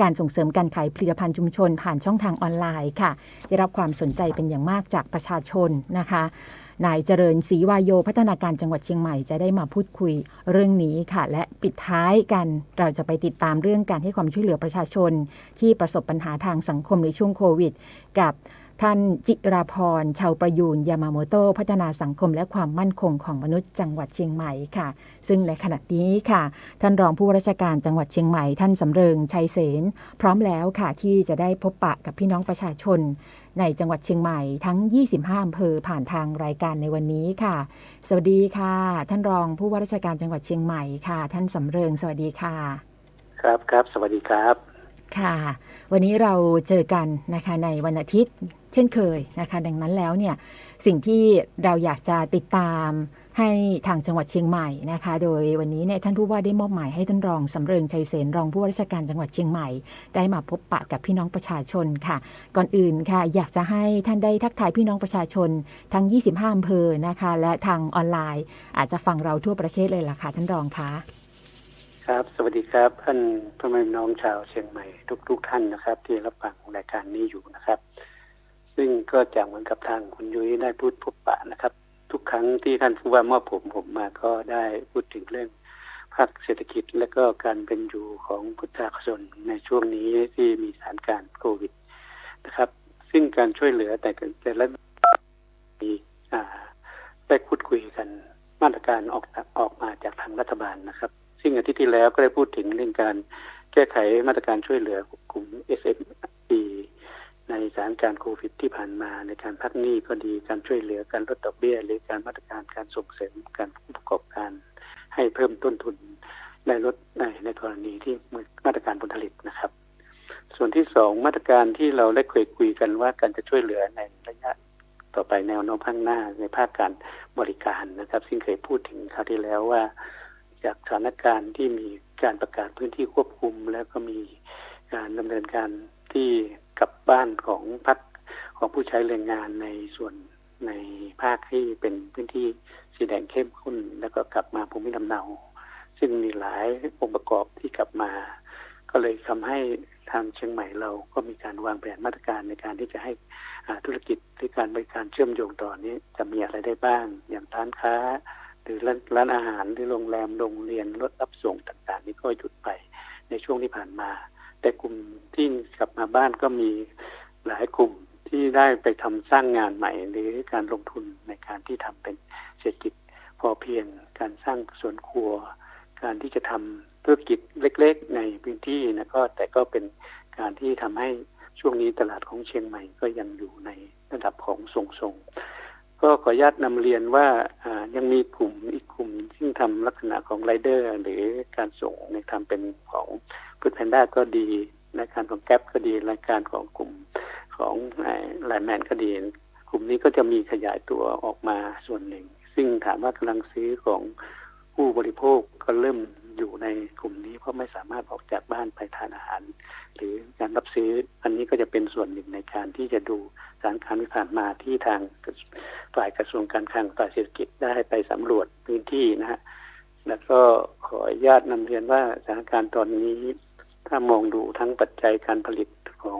การส่งเสริมการขายผลิตภัณฑ์ชุมชนผ่านช่องทางออนไลน์ค่ะได้รับความสนใจเป็นอย่างมากจากประชาชนนะคะนายเจริญศรีวายโยพัฒนาการจังหวัดเชียงใหม่จะได้มาพูดคุยเรื่องนี้ค่ะและปิดท้ายกันเราจะไปติดตามเรื่องการให้ความช่วยเหลือประชาชนที่ประสบปัญหาทางสังคมในช่วงโควิดกับท่านจิราพรชาวประยูนยามาโมโตพัฒนาสังคมและความมั่นคงของมนุษย์จังหวัดเชียงใหม่ค่ะซึ่งในขณะนี้ค่ะท่านรองผู้ว่าราชการจังหวัดเชียงใหม่ท่านสำเริงชัยเสนพร้อมแล้วค่ะที่จะได้พบปะกับพี่น้องประชาชนในจังหวัดเชียงใหม่ทั้ง25อำเภอผ่านทางรายการในวันนี้ค่ะสวัสดีค่ะท่านรองผู้ว่าราชการจังหวัดเชียงใหม่ค่ะท่านสำเริงสวัสดีค่ะครับสวัสดีครับค่ะวันนี้เราเจอกันนะคะในวันอาทิตย์เช่นเคยนะคะดังนั้นแล้วเนี่ยสิ่งที่เราอยากจะติดตามให้ทางจังหวัดเชียงใหม่นะคะโดยวันนี้เนี่ยท่านผู้ว่าได้มอบหมายให้ท่านรองสำเริงชัยเสนรองผู้ว่าราชการจังหวัดเชียงใหม่ได้มาพบปะกับพี่น้องประชาชนค่ะก่อนอื่นค่ะอยากจะให้ท่านได้ทักทายพี่น้องประชาชนทั้ง25อำเภอนะคะและทางออนไลน์อาจจะฟังเราทั่วประเทศเลยล่ะค่ะท่านรองคะครับสวัสดีครับท่านพ่อแม่น้องชาวเชียงใหม่ทุกท่านนะครับที่รับฟังรายการนี้อยู่นะครับซึ่งก็จะเหมือนกับทางคุณยุ้ยได้พูดพบปะนะครับทุกครั้งที่ท่านผู้ว่ามอบผมมาก็ได้พูดถึงเรื่องภาคเศรษฐกิจและก็การเป็นอยู่ของประชาชนในช่วงนี้ที่มีสถานการณ์โควิดนะครับซึ่งการช่วยเหลือแต่ละมีได้พูดคุยกันมาตรการออกมาจากทางรัฐบาลนะครับซึ่งอาทิตย์ที่แล้วก็ได้พูดถึงเรื่องการแก้ไขมาตรการช่วยเหลือกลุ่ม SME ในสถานการณ์โควิดที่ผ่านมาในการพักหนี้ก็ดีการช่วยเหลือการลดดอกเบี้ยหรือการมาตรการการส่งเสริมการประกอบการให้เพิ่มต้นทุนในลดในกรณีที่มาตรการผลผลิตนะครับส่วนที่สองมาตรการที่เราได้เคยคุยกันว่าการจะช่วยเหลือในระยะต่อไปแนวโน้มข้างหน้าในภาคการบริการนะครับซึ่งเคยพูดถึงคราวที่แล้วว่าจากสถานการณ์ที่มีการประกาศพื้นที่ควบคุมแล้วก็มีการดำเนินการที่กลับบ้านของพรรคของผู้ใช้แรงงานในส่วนในภาคที่เป็นพื้นที่สีแดงเข้มข้นแล้วก็กลับมาภูมิลำเนาซึ่งมีหลายองค์ประกอบที่กลับมาก็เลยทำให้ทางเชียงใหม่เราก็มีการวางแผนมาตรการในการที่จะให้ธุรกิจหรือการบริการเชื่อมโยงต่อนี้จะมีอะไรได้บ้างอย่างร้านค้าหรือร้านอาหารหรือโรงแรมโรงเรียนรถรับส่งต่างๆนี้ก็หยุดไปในช่วงที่ผ่านมาแต่กลุ่มที่กลับมาบ้านก็มีหลายกลุ่มที่ได้ไปทำสร้างงานใหม่หรือการลงทุนในการที่ทำเป็นเศรษฐกิจพอเพียงการสร้างสวนครัวการที่จะทำธุรกิจเล็กๆในพื้นที่นะก็แต่ก็เป็นการที่ทำให้ช่วงนี้ตลาดของเชียงใหม่ก็ยังอยู่ในระดับของทรงๆก็ขออนุญาตนำเรียนว่ายังมีกลุ่มอีกกลุ่มซึ่งทำลักษณะของไรเดอร์หรือการส่งในทำเป็นของฟู้ดแพนด้าก็ดีรายการของแก๊ปก็ดีรายการของกลุ่มของไลน์แมนก็ดีกลุ่มนี้ก็จะมีขยายตัวออกมาส่วนหนึ่งซึ่งถามว่ากำลังซื้อของผู้บริโภคก็เริ่มอยู่ในกลุ่มนี้เพราะไม่สามารถออกจากบ้านไปทานอาหารหรือการรับซื้ออันนี้ก็จะเป็นส่วนหนึ่งในการที่จะดูสถานการณ์ที่ผ่านมาที่ทางฝ่ายกระทรวงการคลังฝ่ายเศรษฐกิจได้ไปสำรวจพื้นที่นะฮะแล้วก็ขออนุญาตนำเรียนว่าสถานการณ์ตอนนี้ถ้ามองดูทั้งปัจจัยการผลิตของ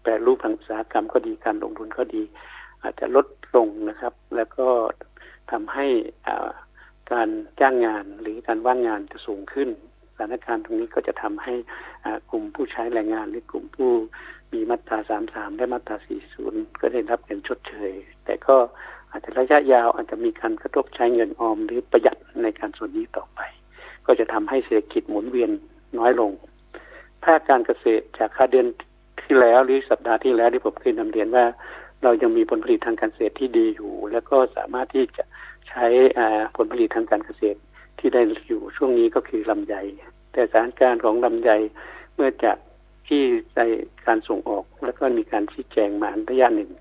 แปรรูปทางอุตสาหกรรมก็ดีการลงทุนก็ดีอาจจะลดลงนะครับแล้วก็ทำให้การจ้างงานหรือการว่างงานจะสูงขึ้นสถานการณ์ตรงนี้ก็จะทำให้กลุ่มผู้ใช้แรงงานหรือกลุ่มผู้มีมาตรา33และมาตรา40ก็ได้รับเงินชดเชยแต่ก็อาจจะระยะยาวอาจจะมีการกระทบใช้เงินออมหรือประหยัดในการส่วนนี้ต่อไปก็จะทำให้เศรษฐกิจหมุนเวียนน้อยลงภาคการเกษตรจากเดือนที่แล้วหรือสัปดาห์ที่แล้วที่ผมเคยนำเรียนว่าเรายังมีผลผลิตทางการเกษตรที่ดีอยู่แล้วก็สามารถที่จะใช้ผลผลิตทางการเกษตรที่ได้อยู่ช่วงนี้ก็คือลำไยแต่สถานการณ์ของลำไยเมื่อจากที่ในการส่งออกแล้วก็มีการชี้แจงมาระยะหนึ่ง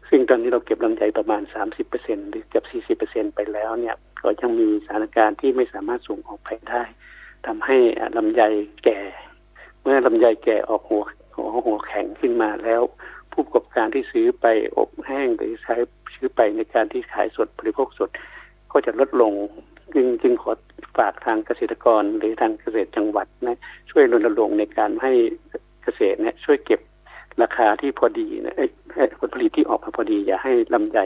ซึ่งตอนนี้เราเก็บลำไยประมาณ 30% หรือเกือบ 40% ไปแล้วเนี่ยก็ยังมีสถานการณ์ที่ไม่สามารถส่งออกไปได้ทำให้ลำไยแก่เมื่อลำไยแก่ออกหัวแข็งขึ้นมาแล้วผู้ประกอบการที่ซื้อไปอบแห้งหรือใช้ซื้อไปในการที่ขายสดบริโภคสดก็จะลดลงจึงขอฝากทางเกษตรกรหรือทางเกษตรจังหวัดนะช่วยรณรงค์ในการให้ ษตรเนี่ยช่วยเก็บราคาที่พอดีนะผลผลิตที่ออกมาพอดีอย่าให้ลำไย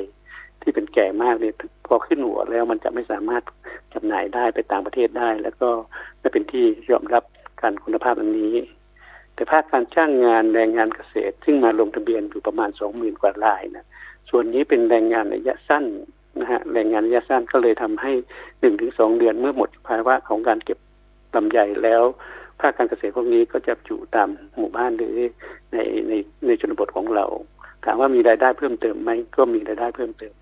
ที่เป็นแก่มากเนี่ยพอขึ้นหัวแล้วมันจะไม่สามารถจำหน่ายได้ไปต่างประเทศได้ แล้วก็ไม่เป็นที่ยอมรับการคุณภาพอันนี้แต่ภาคการจ้างงานแรงงานเกษตรซึ่งมาลงทะเบียนอยู่ประมาณ 20,000 กว่ารายนะส่วนนี้เป็นแรงงานระยะสั้นนะฮะแรงงานระยะสั้นก็เลยทำให้ 1-2 เดือนเมื่อหมดภาวะของการเก็บลำไยแล้วภาคการเกษตรพวกนี้ก็จะอยู่ตามหมู่บ้านหรือในชนบทของเราถามว่ามีรายได้เพิ่มเติมไหมก็มีรายได้เพิ่มเติม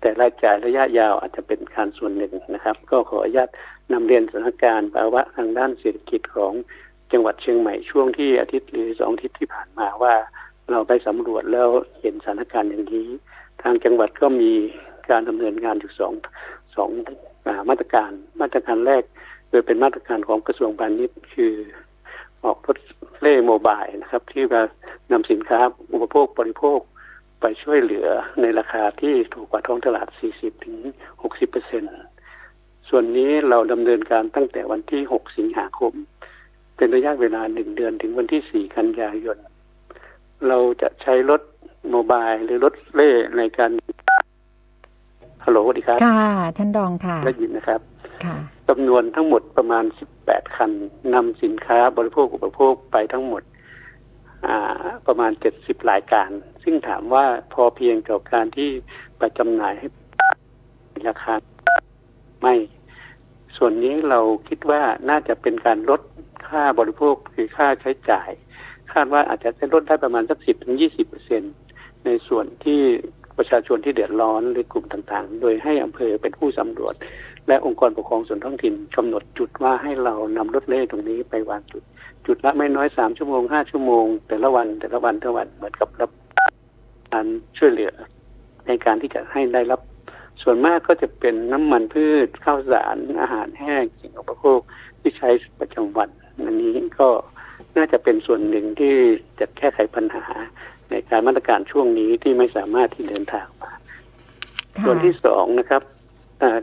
แต่รายจ่ายระยะยาวอาจจะเป็นการส่วนหนึ่งนะครับก็ขออนุญาตนำเรียนสถานการณ์ภาวะทางด้านเศรษฐกิจของจังหวัดเชียงใหม่ช่วงที่อาทิตย์หรือ2 อาทิตย์ที่ผ่านมาว่าเราไปสำรวจแล้วเห็นสถานการณ์อย่างนี้ทางจังหวัดก็มีการดำเนินงานอยู่สองมาตรการแรกโดยเป็นมาตรการของกระทรวงพาณิชย์คือออกรถเล่โมบายนะครับที่จะนำสินค้าอุปโภคบริโภคไปช่วยเหลือในราคาที่ถูกกว่าท้องตลาด 40-60% ส่วนนี้เราดำเนินการตั้งแต่วันที่ 6 สิงหาคมเป็นระยะเวลา1 เดือนถึงวันที่ 4 กันยายนเราจะใช้รถโมบายหรือรถเล่ในการฮัลโหลสวัสดีครับค่ะท่านรองค่ะได้ยินนะครับค่ะจำนวนทั้งหมดประมาณ18 คันนำสินค้าบริโภคอุปโภคไปทั้งหมดประมาณ70 รายการซึ่งถามว่าพอเพียงต่อการที่ไปจำหน่ายให้ราคาไม่ส่วนนี้เราคิดว่าน่าจะเป็นการลดค่าบริโภคคือค่าใช้จ่ายคาดว่าอาจจะลดได้ประมาณสัก 10-20% ในส่วนที่ประชาชนที่เดือดร้อนหรือกลุ่มต่างๆโดยให้อำเภอเป็นผู้สำรวจและองค์กรปกครองส่วนท้องถิ่นกำหนดจุดว่าให้เรานำรถเล่ตรงนี้ไปวางจุดละไม่น้อย3 ชั่วโมง5 ชั่วโมงแต่ละวันเหมือนกับรับการช่วยเหลือในการที่จะให้ได้รับส่วนมากก็จะเป็นน้ำมันพืชข้าวสารอาหารแห้งสิ่งอุปโภคที่ใช้ประจำวันอันนี้ก็น่าจะเป็นส่วนหนึ่งที่จะแก้ไขปัญหาในการมาตรการช่วงนี้ที่ไม่สามารถที่เดินทางมาส่วนที่2นะครับ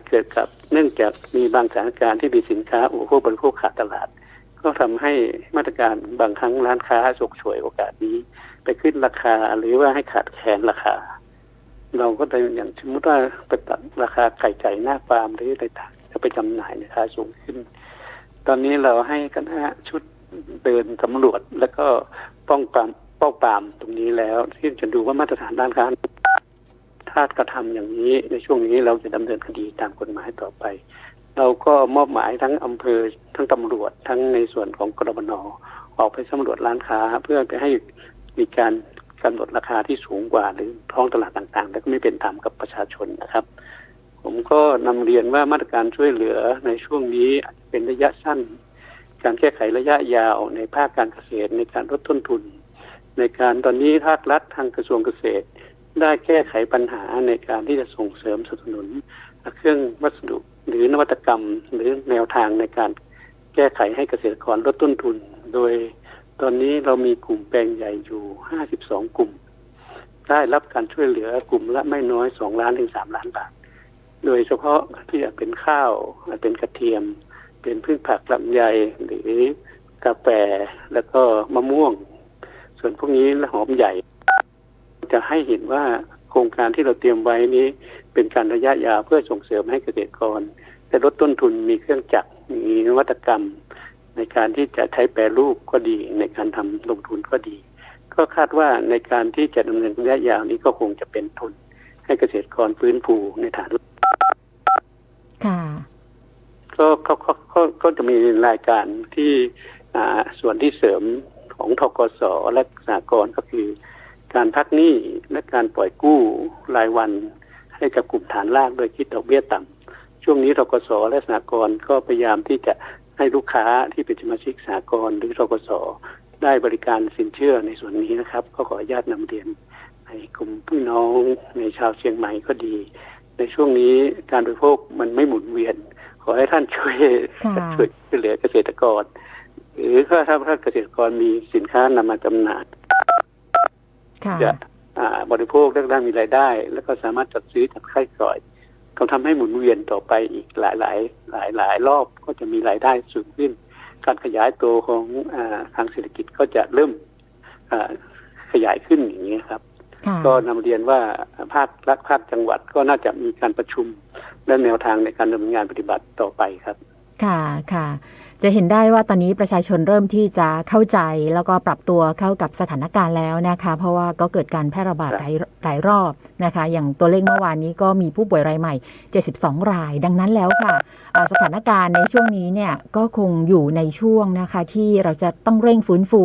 เกิดกับเนื่องจากมีบางสถานการณ์ที่มีสินค้าอุปโภคบริโภคขาดตลาดก็ทำให้มาตรการบางครั้งร้านค้าฉกฉวยโอกาสนี้ไปขึ้นราคาหรือว่าให้ขาดแคลนราคาเราก็ได้อย่างสมมติว่าไปตัดราคาไข่ไก่หน้าฟาร์มหรืออะไรต่างจะไปจำหน่ายในราคาสูงขึ้นตอนนี้เราให้คณะชุดเดินสำรวจแล้วก็ป้องปรามตรงนี้แล้วที่จะดูว่ามาตรฐานด้านค้าถ้ากระทำอย่างนี้ในช่วงนี้เราจะดำเนินคดีตามกฎหมายต่อไปเราก็มอบหมายทั้งอำเภอทั้งตำรวจทั้งในส่วนของกรบน.ออกไปสำรวจร้านค้าเพื่อไปให้มีการกำหนดราคาที่สูงกว่าหรือท้องตลาดต่างๆแล้วก็ไม่เป็นธรรมกับประชาชนนะครับผมก็นำเรียนว่ามาตรการช่วยเหลือในช่วงนี้อาจจะเป็นระยะสั้นการแก้ไขระยะยาวในภาคการเกษตรในการลดต้นทุนในการตอนนี้ภาครัฐทางกระทรวงเกษตรได้แก้ไขปัญหาในการที่จะส่งเสริมสนับสนุนเครื่องวัสดุหรือนวัตกรรมหรือแนวทางในการแก้ไขให้เกษตรกรลดต้นทุนโดยตอนนี้เรามีกลุ่มแปลงใหญ่อยู่52 กลุ่มได้รับการช่วยเหลือกลุ่มละไม่น้อย2 ล้านถึง3 ล้านบาทโดยเฉพาะที่จะเป็นข้าวเป็นกระเทียมเป็นพืชผักลำไยหรือกาแฟแล้วก็มะม่วงส่วนพวกนี้หอมใหญ่จะให้เห็นว่าโครงการที่เราเตรียมไว้นี้เป็นการระยะยาวเพื่อส่งเสริมให้เกษตรกรแต่ลดต้นทุนมีเครื่องจักรมีนวัตกรรมในการที่จะใช้แปรรูปก็ดีในการทำลงทุนก็ดีก็คาดว่าในการที่จะดำเนินระยะยาวนี้ก็คงจะเป็นทุนให้เกษตรกรฟื้นฟูในฐานค่ะก็จะมีรายการที่ส่วนที่เสริมของธกส.และสหกรณ์ก็คือการพักหนี้และการปล่อยกู้รายวันให้กับกลุ่มฐานรากโดยคิดดอกเบี้ยต่ำช่วงนี้ธกส.และสหกรณ์ก็พยายามที่จะให้ลูกค้าที่เป็นสมาชิกสหกรณ์หรือธกส.ได้บริการสินเชื่อในส่วนนี้นะครับก็ขออนุญาตนำเรียนในกลุ่มพี่น้องในชาวเชียงใหม่ก็ดีในช่วงนี้การบริโภคมันไม่หมุนเวียนขอให้ท่านช่วยเหลือเกษตรกรหรือถ้าเกษตรกรมีสินค้านำมาจำหน่ายจะบริโภคได้มีรายได้แล้วก็สามารถจัดซื้อจัดขายก่อยก็ทำให้หมุนเวียนต่อไปอีกหลายรอบก็จะมีรายได้สูงขึ้นการขยายตัวของทางเศรษฐกิจก็จะเริ่ม ขยายขึ้นอย่างนี้ครับ ค่ะ ก็นำเรียนว่าภาครัฐภาคจังหวัดก็น่าจะมีการประชุมและแนวทางในการดำเนินงานปฏิบัติต่อไปครับ ค่ะค่ะจะเห็นได้ว่าตอนนี้ประชาชนเริ่มที่จะเข้าใจแล้วก็ปรับตัวเข้ากับสถานการณ์แล้วนะคะเพราะว่าก็เกิดการแพร่ระบาดหลายรอบนะคะอย่างตัวเลขเมื่อวานนี้ก็มีผู้ป่วยรายใหม่72รายดังนั้นแล้วค่ะสถานการณ์ในช่วงนี้เนี่ยก็คงอยู่ในช่วงนะคะที่เราจะต้องเร่งฟื้นฟู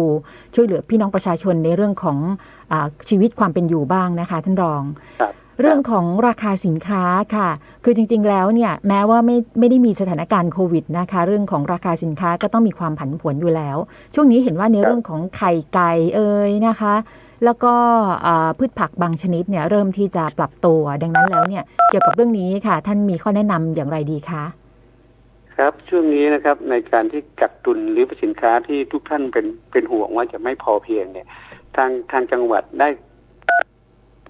ช่วยเหลือพี่น้องประชาชนในเรื่องของชีวิตความเป็นอยู่บ้างนะคะท่านรองเรื่องของราคาสินค้าค่ะคือจริงๆแล้วเนี่ยแม้ว่าไม่ได้มีสถานการณ์โควิดนะคะเรื่องของราคาสินค้าก็ต้องมีความผันผวนอยู่แล้วช่วงนี้เห็นว่าในเรื่องของไข่ไก่นะคะแล้วก็พืชผักบางชนิดเนี่ยเริ่มที่จะปรับตัวดังนั้นแล้วเนี่ยเกี่ยวกับเรื่องนี้ค่ะท่านมีข้อแนะนำอย่างไรดีคะครับช่วงนี้นะครับในการที่กักตุนหรือสินค้าที่ทุกท่านเป็นห่วงว่าจะไม่พอเพียงเนี่ยทางจังหวัดได้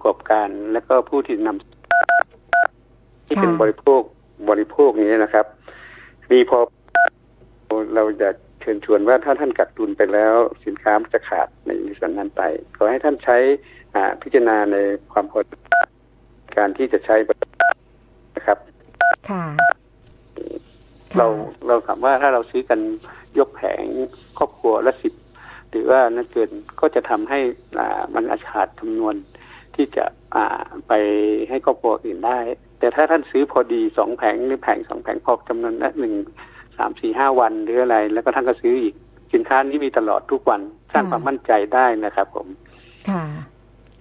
ประกอบการและก็ผู้ที่นำที่เป็นบริโภคนี้นะครับมีพอเราจะเชิญชวนว่าถ้าท่านกักตุนไปแล้วสินค้าจะขาดในส่วนนั้นไปขอให้ท่านใช้พิจารณาในความพอการที่จะใช้นะครับค่ะเราถามว่าถ้าเราซื้อกันยกแผงครอบครัวละ10หรือว่านั่นเกินก็จะทำให้มันอาจขาดจำนวนที่จะไปให้ครอบครัวอื่นได้แต่ถ้าท่านซื้อพอดี2แผงหรือแผง2แผงพอจำนวนละ1 3 4 5วันหรืออะไรแล้วก็ท่านก็ซื้ออีกสินค้านี้มีตลอดทุกวันสร้างความมั่นใจได้นะครับผมค่ะ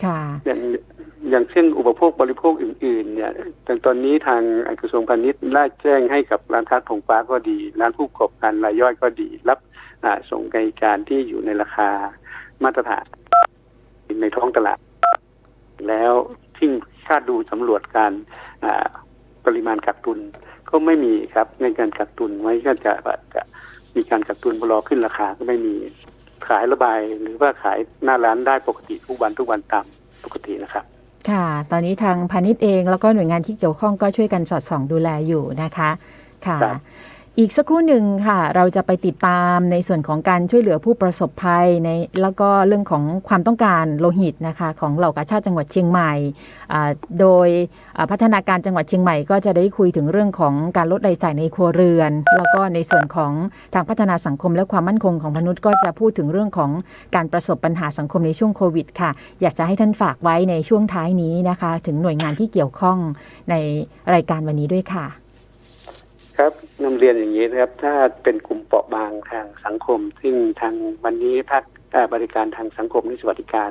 ค่ะอย่างเช่นอุปโภคบริโภคอื่นๆเนี่ยตอนนี้ทางกระทรวงพาณิชย์ได้แจ้งให้กับร้านค้าธงฟ้าก็ดีร้านผู้ประกอบการรายย่อยก็ดีรับส่งบริการที่อยู่ในราคามาตรฐานในท้องตลาดแล้วที่คาดดูสำรวจการปริมาณกักตุนก็ไม่มีครับในการกักตุนไว้ก็จะมีการกักตุนรอขึ้นราคาก็ไม่มีขายระบายหรือว่าขายหน้าร้านได้ปกติทุกวันตามปกตินะครับค่ะตอนนี้ทางพาณิชย์เองแล้วก็หน่วยงานที่เกี่ยวข้องก็ช่วยกันสอดส่องดูแลอยู่นะคะค่ะอีกสักครู่หนึ่งค่ะเราจะไปติดตามในส่วนของการช่วยเหลือผู้ประสบภัยแล้วก็เรื่องของความต้องการโลหิตนะคะของเหล่ากาชาติจังหวัดเชียงใหม่โดยพัฒนาการจังหวัดเชียงใหม่ก็จะได้คุยถึงเรื่องของการลดรายจ่ายในครัวเรือนแล้วก็ในส่วนของทางพัฒนาสังคมและความมั่นคงของมนุษย์ก็จะพูดถึงเรื่องของการประสบปัญหาสังคมในช่วงโควิดค่ะอยากจะให้ท่านฝากไว้ในช่วงท้ายนี้นะคะถึงหน่วยงานที่เกี่ยวข้องในรายการวันนี้ด้วยค่ะครับนำเรียนอย่างนี้นะครับถ้าเป็นกลุ่มเปราะบางทางสังคมซึ่งทางวันนี้ภาคบริการทางสังคมและสวัสดิการ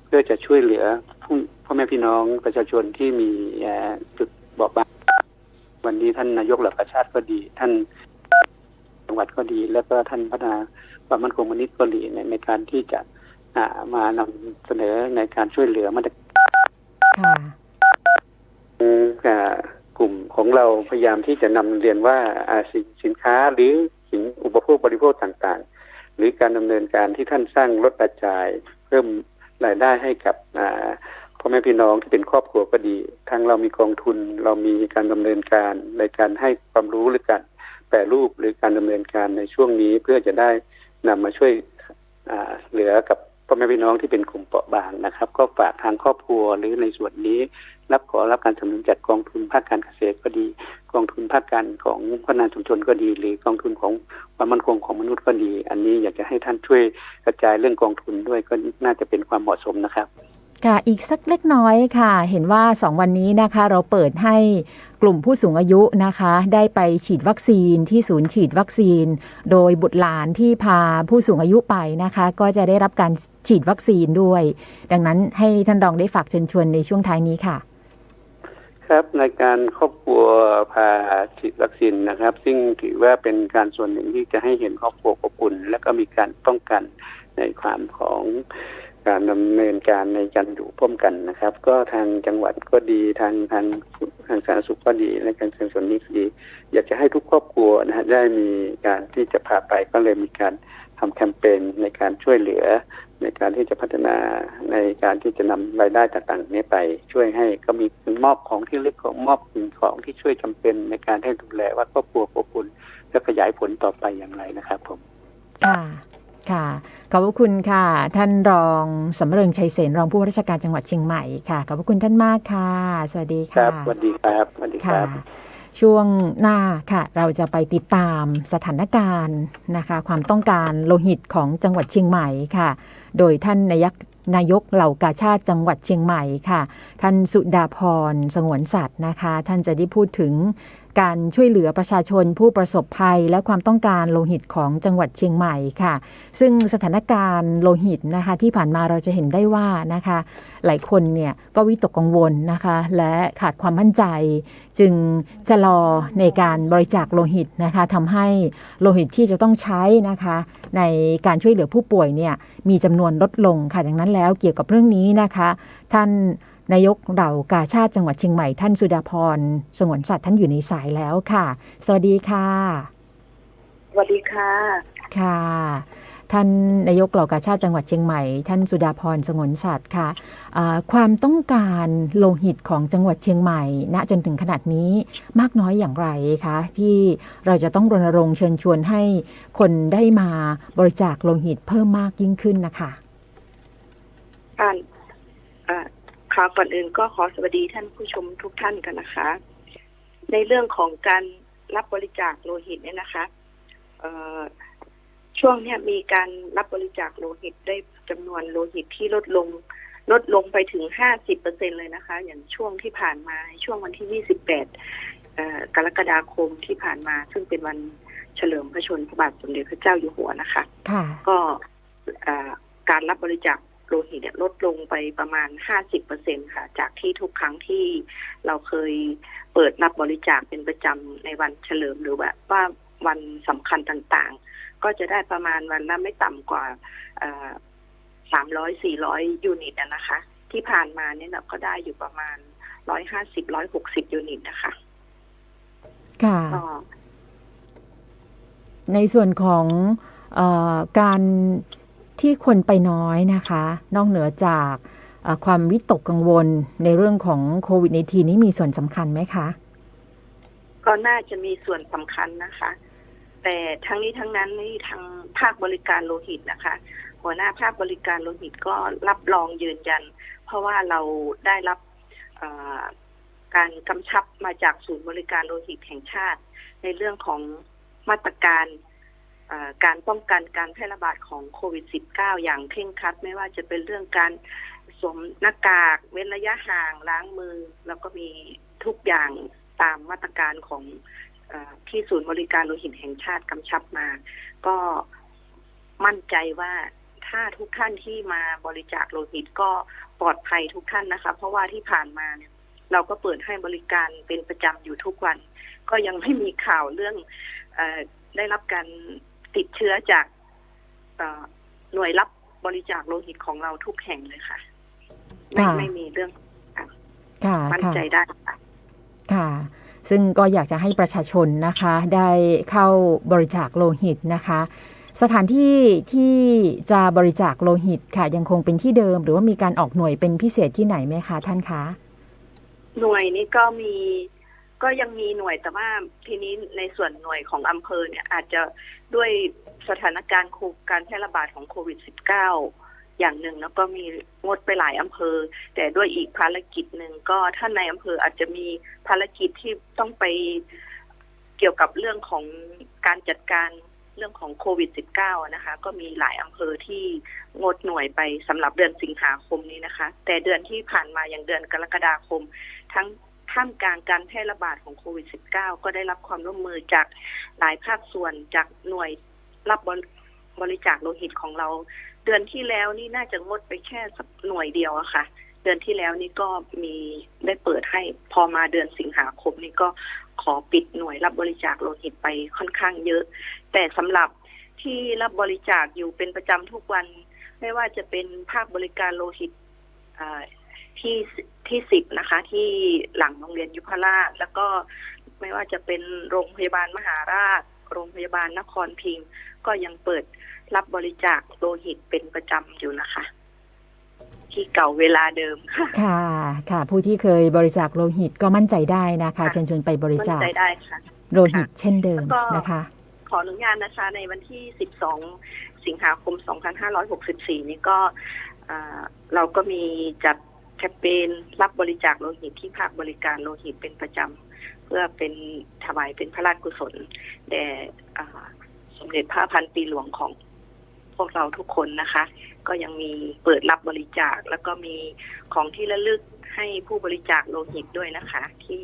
เพื่อจะช่วยเหลือพ่อแม่พี่น้องประชาชนที่มีจุดเปราะบางวันนี้ท่านนายกเหล่ากาชาติก็ดีท่านจังหวัดก็ดีแล้วก็ท่านพัฒนาความมั่นคงมนุษย์ก็ดีในการที่จะมานำเสนอในการช่วยเหลือมาตรการกลุ่มของเราพยายามที่จะนำเรียนว่าสินค้าหรืออุปโภคบริโภคต่างๆหรือการดำเนินการที่ท่านสร้างลดรายจ่ายเพิ่มรายได้ให้กับพ่อแม่พี่น้องที่เป็นครอบครัวก็ดีทางเรามีกองทุนเรามีการดำเนินการในการให้ความรู้หรือการแปรรูปหรือการดำเนินการในช่วงนี้เพื่อจะได้นำมาช่วยเหลือกับพ่อแม่พี่น้องที่เป็นกลุ่มเปราะบางนะครับก็ฝากทางครอบครัวหรือในส่วนนี้ขอรับการสนับสนุนจากกองทุนภาคการเกษตรก็ดีกองทุนภาคการของพัฒนาชุมชนก็ดีหรือกองทุนของความมั่นคงของมนุษย์ก็ดีอันนี้อยากจะให้ท่านช่วยกระจายเรื่องกองทุนด้วยก็น่าจะเป็นความเหมาะสมนะครับค่ะอีกสักเล็กน้อยค่ะเห็นว่า2วันนี้นะคะเราเปิดให้กลุ่มผู้สูงอายุนะคะได้ไปฉีดวัคซีนที่ศูนย์ฉีดวัคซีนโดยบุตรหลานที่พาผู้สูงอายุไปนะคะก็จะได้รับการฉีดวัคซีนด้วยดังนั้นให้ท่านรองได้ฝากเชิญชวนในช่วงท้ายนี้ค่ะครับในการครอบครัวพาฉีดวัคซีนนะครับซึ่งถือว่าเป็นการส่วนหนึ่งที่จะให้เห็นครอบครัวอบอุ่นและก็มีการป้องกันในความของการดำเนินการในการอยู่ร่วมกันนะครับก็ทางจังหวัดก็ดีทางสาธารณสุขก็ดีและการส่วนนี้ก็ดีอยากจะให้ทุกครอบครัวนะฮะได้มีการที่จะพาไปก็เลยมีการทำแคมเปญในการช่วยเหลือในการที่จะพัฒนาในการที่จะนำรายได้ต่างๆนี้ไปช่วยให้ก็มีมอบของที่เล็กของมอบสิ่งของที่ช่วยจำเป็นในการให้ดูแลว่าครอบครัวอบอุ่นและขยายผลต่อไปอย่างไรนะครับผมค่ะ ค่ะขอบพระคุณค่ะท่านรองสำเริงชัยเสนรองผู้ว่าราชการจังหวัดเชียงใหม่ค่ะขอบพระคุณท่านมากค่ะสวัสดีครัค่ะบสวัสดีครับสวัสดีค ค่ะ รับ ช่วงหน้าค่ะเราจะไปติดตามสถานการณ์นะคะความต้องการโลหิตของจังหวัดเชียงใหม่ค่ะโดยท่านนายกเหล่ากาชาติจังหวัดเชียงใหม่ค่ะท่านสุดาพรสงวนสัตว์นะคะท่านจะได้พูดถึงการช่วยเหลือประชาชนผู้ประสบภัยและความต้องการโลหิตของจังหวัดเชียงใหม่ค่ะซึ่งสถานการณ์โลหิตนะคะที่ผ่านมาเราจะเห็นได้ว่านะคะหลายคนเนี่ยก็วิตกกังวลนะคะและขาดความมั่นใจจึงชะลอในการบริจาคโลหิตนะคะทำให้โลหิตที่จะต้องใช้นะคะในการช่วยเหลือผู้ป่วยเนี่ยมีจำนวนลดลงค่ะดังนั้นแล้วเกี่ยวกับเรื่องนี้นะคะท่านนายกเหล่ากาชาติจังหวัดเชียงใหม่ท่านสุดาพรสงวนสัตว์ท่านอยู่ในสายแล้วค่ะสวัสดีค่ะสวัสดีค่ะค่ะท่านนายกเหล่ากาชาติจังหวัดเชียงใหม่ท่านสุดาพรสงวนสัตว์ค่ะความต้องการโลหิตของจังหวัดเชียงใหม่ณจนถึงขนาดนี้มากน้อยอย่างไรคะที่เราจะต้องรณรงค์เชิญชวนให้คนได้มาบริจาคโลหิตเพิ่มมากยิ่งขึ้นนะคะการค่ะก่อนอื่นก็ขอสวัสดีท่านผู้ชมทุกท่านกันนะคะในเรื่องของการรับบริจาคโลหิตเนี่ยนะคะช่วงนี้มีการรับบริจาคโลหิตได้จำนวนโลหิตที่ลดลงไปถึง 50% เลยนะคะอย่างช่วงที่ผ่านมาช่วงวันที่28กรกฎาคมที่ผ่านมาซึ่งเป็นวันเฉลิมพระชนม์พระบาทสมเด็จพระเจ้าอยู่หัวนะคะก็การรับบริจาคโลหิตลดลงไปประมาณ 50% ค่ะจากที่ทุกครั้งที่เราเคยเปิดรับบริจาคเป็นประจำในวันเฉลิมหรือว่าวันสำคัญต่างๆก็จะได้ประมาณวันละไม่ต่ำกว่า300-400 ยูนิตนะคะที่ผ่านมาเนี่ยเราก็ได้อยู่ประมาณ150-160 ยูนิตนะคะค่ะในส่วนของการที่คนไปน้อยนะคะนอกเหนือจากความวิตกกังวลในเรื่องของโควิด-19 นี้มีส่วนสำคัญไหมคะก็น่าจะมีส่วนสำคัญนะคะแต่ทั้งนี้ทั้งนั้นนี่ทางภาคบริการโลหิตนะคะหัวหน้าภาคบริการโลหิตก็รับรองยืนยันเพราะว่าเราได้รับการกำชับมาจากศูนย์บริการโลหิตแห่งชาติในเรื่องของมาตรการการป้องกันการแพร่ระบาดของโควิด -19 อย่างเคร่งครัดไม่ว่าจะเป็นเรื่องการสวมหน้ากากเว้นระยะห่างล้างมือแล้วก็มีทุกอย่างตามมาตรการของที่ศูนย์บริการโลหิตแห่งชาติกำชับมาก็มั่นใจว่าถ้าทุกท่านที่มาบริจาคโลหิตก็ปลอดภัยทุกท่านนะคะเพราะว่าที่ผ่านมาเนี่ยเราก็เปิดให้บริการเป็นประจำอยู่ทุกวันก็ยังไม่มีข่าวเรื่องได้รับการติดเชื้อจากหน่วยรับบริจาคโลหิตของเราทุกแห่งเลยค่ะไม่มีเรื่องมั่นใจได้ค่ะซึ่งก็อยากจะให้ประชาชนนะคะได้เข้าบริจาคโลหิตนะคะสถานที่ที่จะบริจาคโลหิตค่ะยังคงเป็นที่เดิมหรือว่ามีการออกหน่วยเป็นพิเศษที่ไหนไหมคะท่านคะหน่วยนี้ก็ยังมีหน่วยแต่ว่าทีนี้ในส่วนหน่วยของอำเภอเนี่ยอาจจะด้วยสถานการณ์การแพร่ระบาดของโควิด -19 อย่างหนึ่งแล้วก็มีงดไปหลายอำเภอแต่ด้วยอีกภารกิจหนึ่งก็ท่านในอำเภออาจจะมีภารกิจที่ต้องไปเกี่ยวกับเรื่องของการจัดการเรื่องของโควิด -19 นะคะก็มีหลายอำเภอที่งดหน่วยไปสำหรับเดือนสิงหาคมนี้นะคะแต่เดือนที่ผ่านมาอย่างเดือนกรกฎาคมทั้งท่ามกลางการแพร่ระบาดของโควิด -19 ก็ได้รับความร่วมมือจากหลายภาคส่วนจากหน่วยรับบริจาคโลหิตของเราเดือนที่แล้วนี่น่าจะงดไปแค่หน่วยเดียวอะค่ะเดือนที่แล้วนี่ก็มีได้เปิดให้พอมาเดือนสิงหาคมนี่ก็ขอปิดหน่วยรับบริจาคโลหิตไปค่อนข้างเยอะแต่สำหรับที่รับบริจาคอยู่เป็นประจำทุกวันไม่ว่าจะเป็นภาคบริการโลหิตที่10นะคะที่หลังโรงเรียนยุพราชแล้วก็ไม่ว่าจะเป็นโรงพยาบาลมหาราชโรงพยาบาลนครพิงค์ก็ยังเปิดรับบริจาคโลหิตเป็นประจำอยู่นะคะที่เก่าเวลาเดิมค่ะค่ะผู้ที่เคยบริจาคโลหิตก็มั่นใจได้นะคะเชิญชวนไปบริจาคโลหิตเช่นเดิมนะคะขออนุญาตนะคะในวันที่12 สิงหาคม 2564 นี้ก็เราก็มีจัดแคมเปญรับบริจาคโลหิตที่ภาคบริการโลหิตเป็นประจำเพื่อเป็นถวายเป็นพระราชกุศลแด่สมเด็จพระพันปีหลวงของพวกเราทุกคนนะคะก็ยังมีเปิดรับบริจาคแล้วก็มีของที่ระลึกให้ผู้บริจาคโลหิตด้วยนะคะที่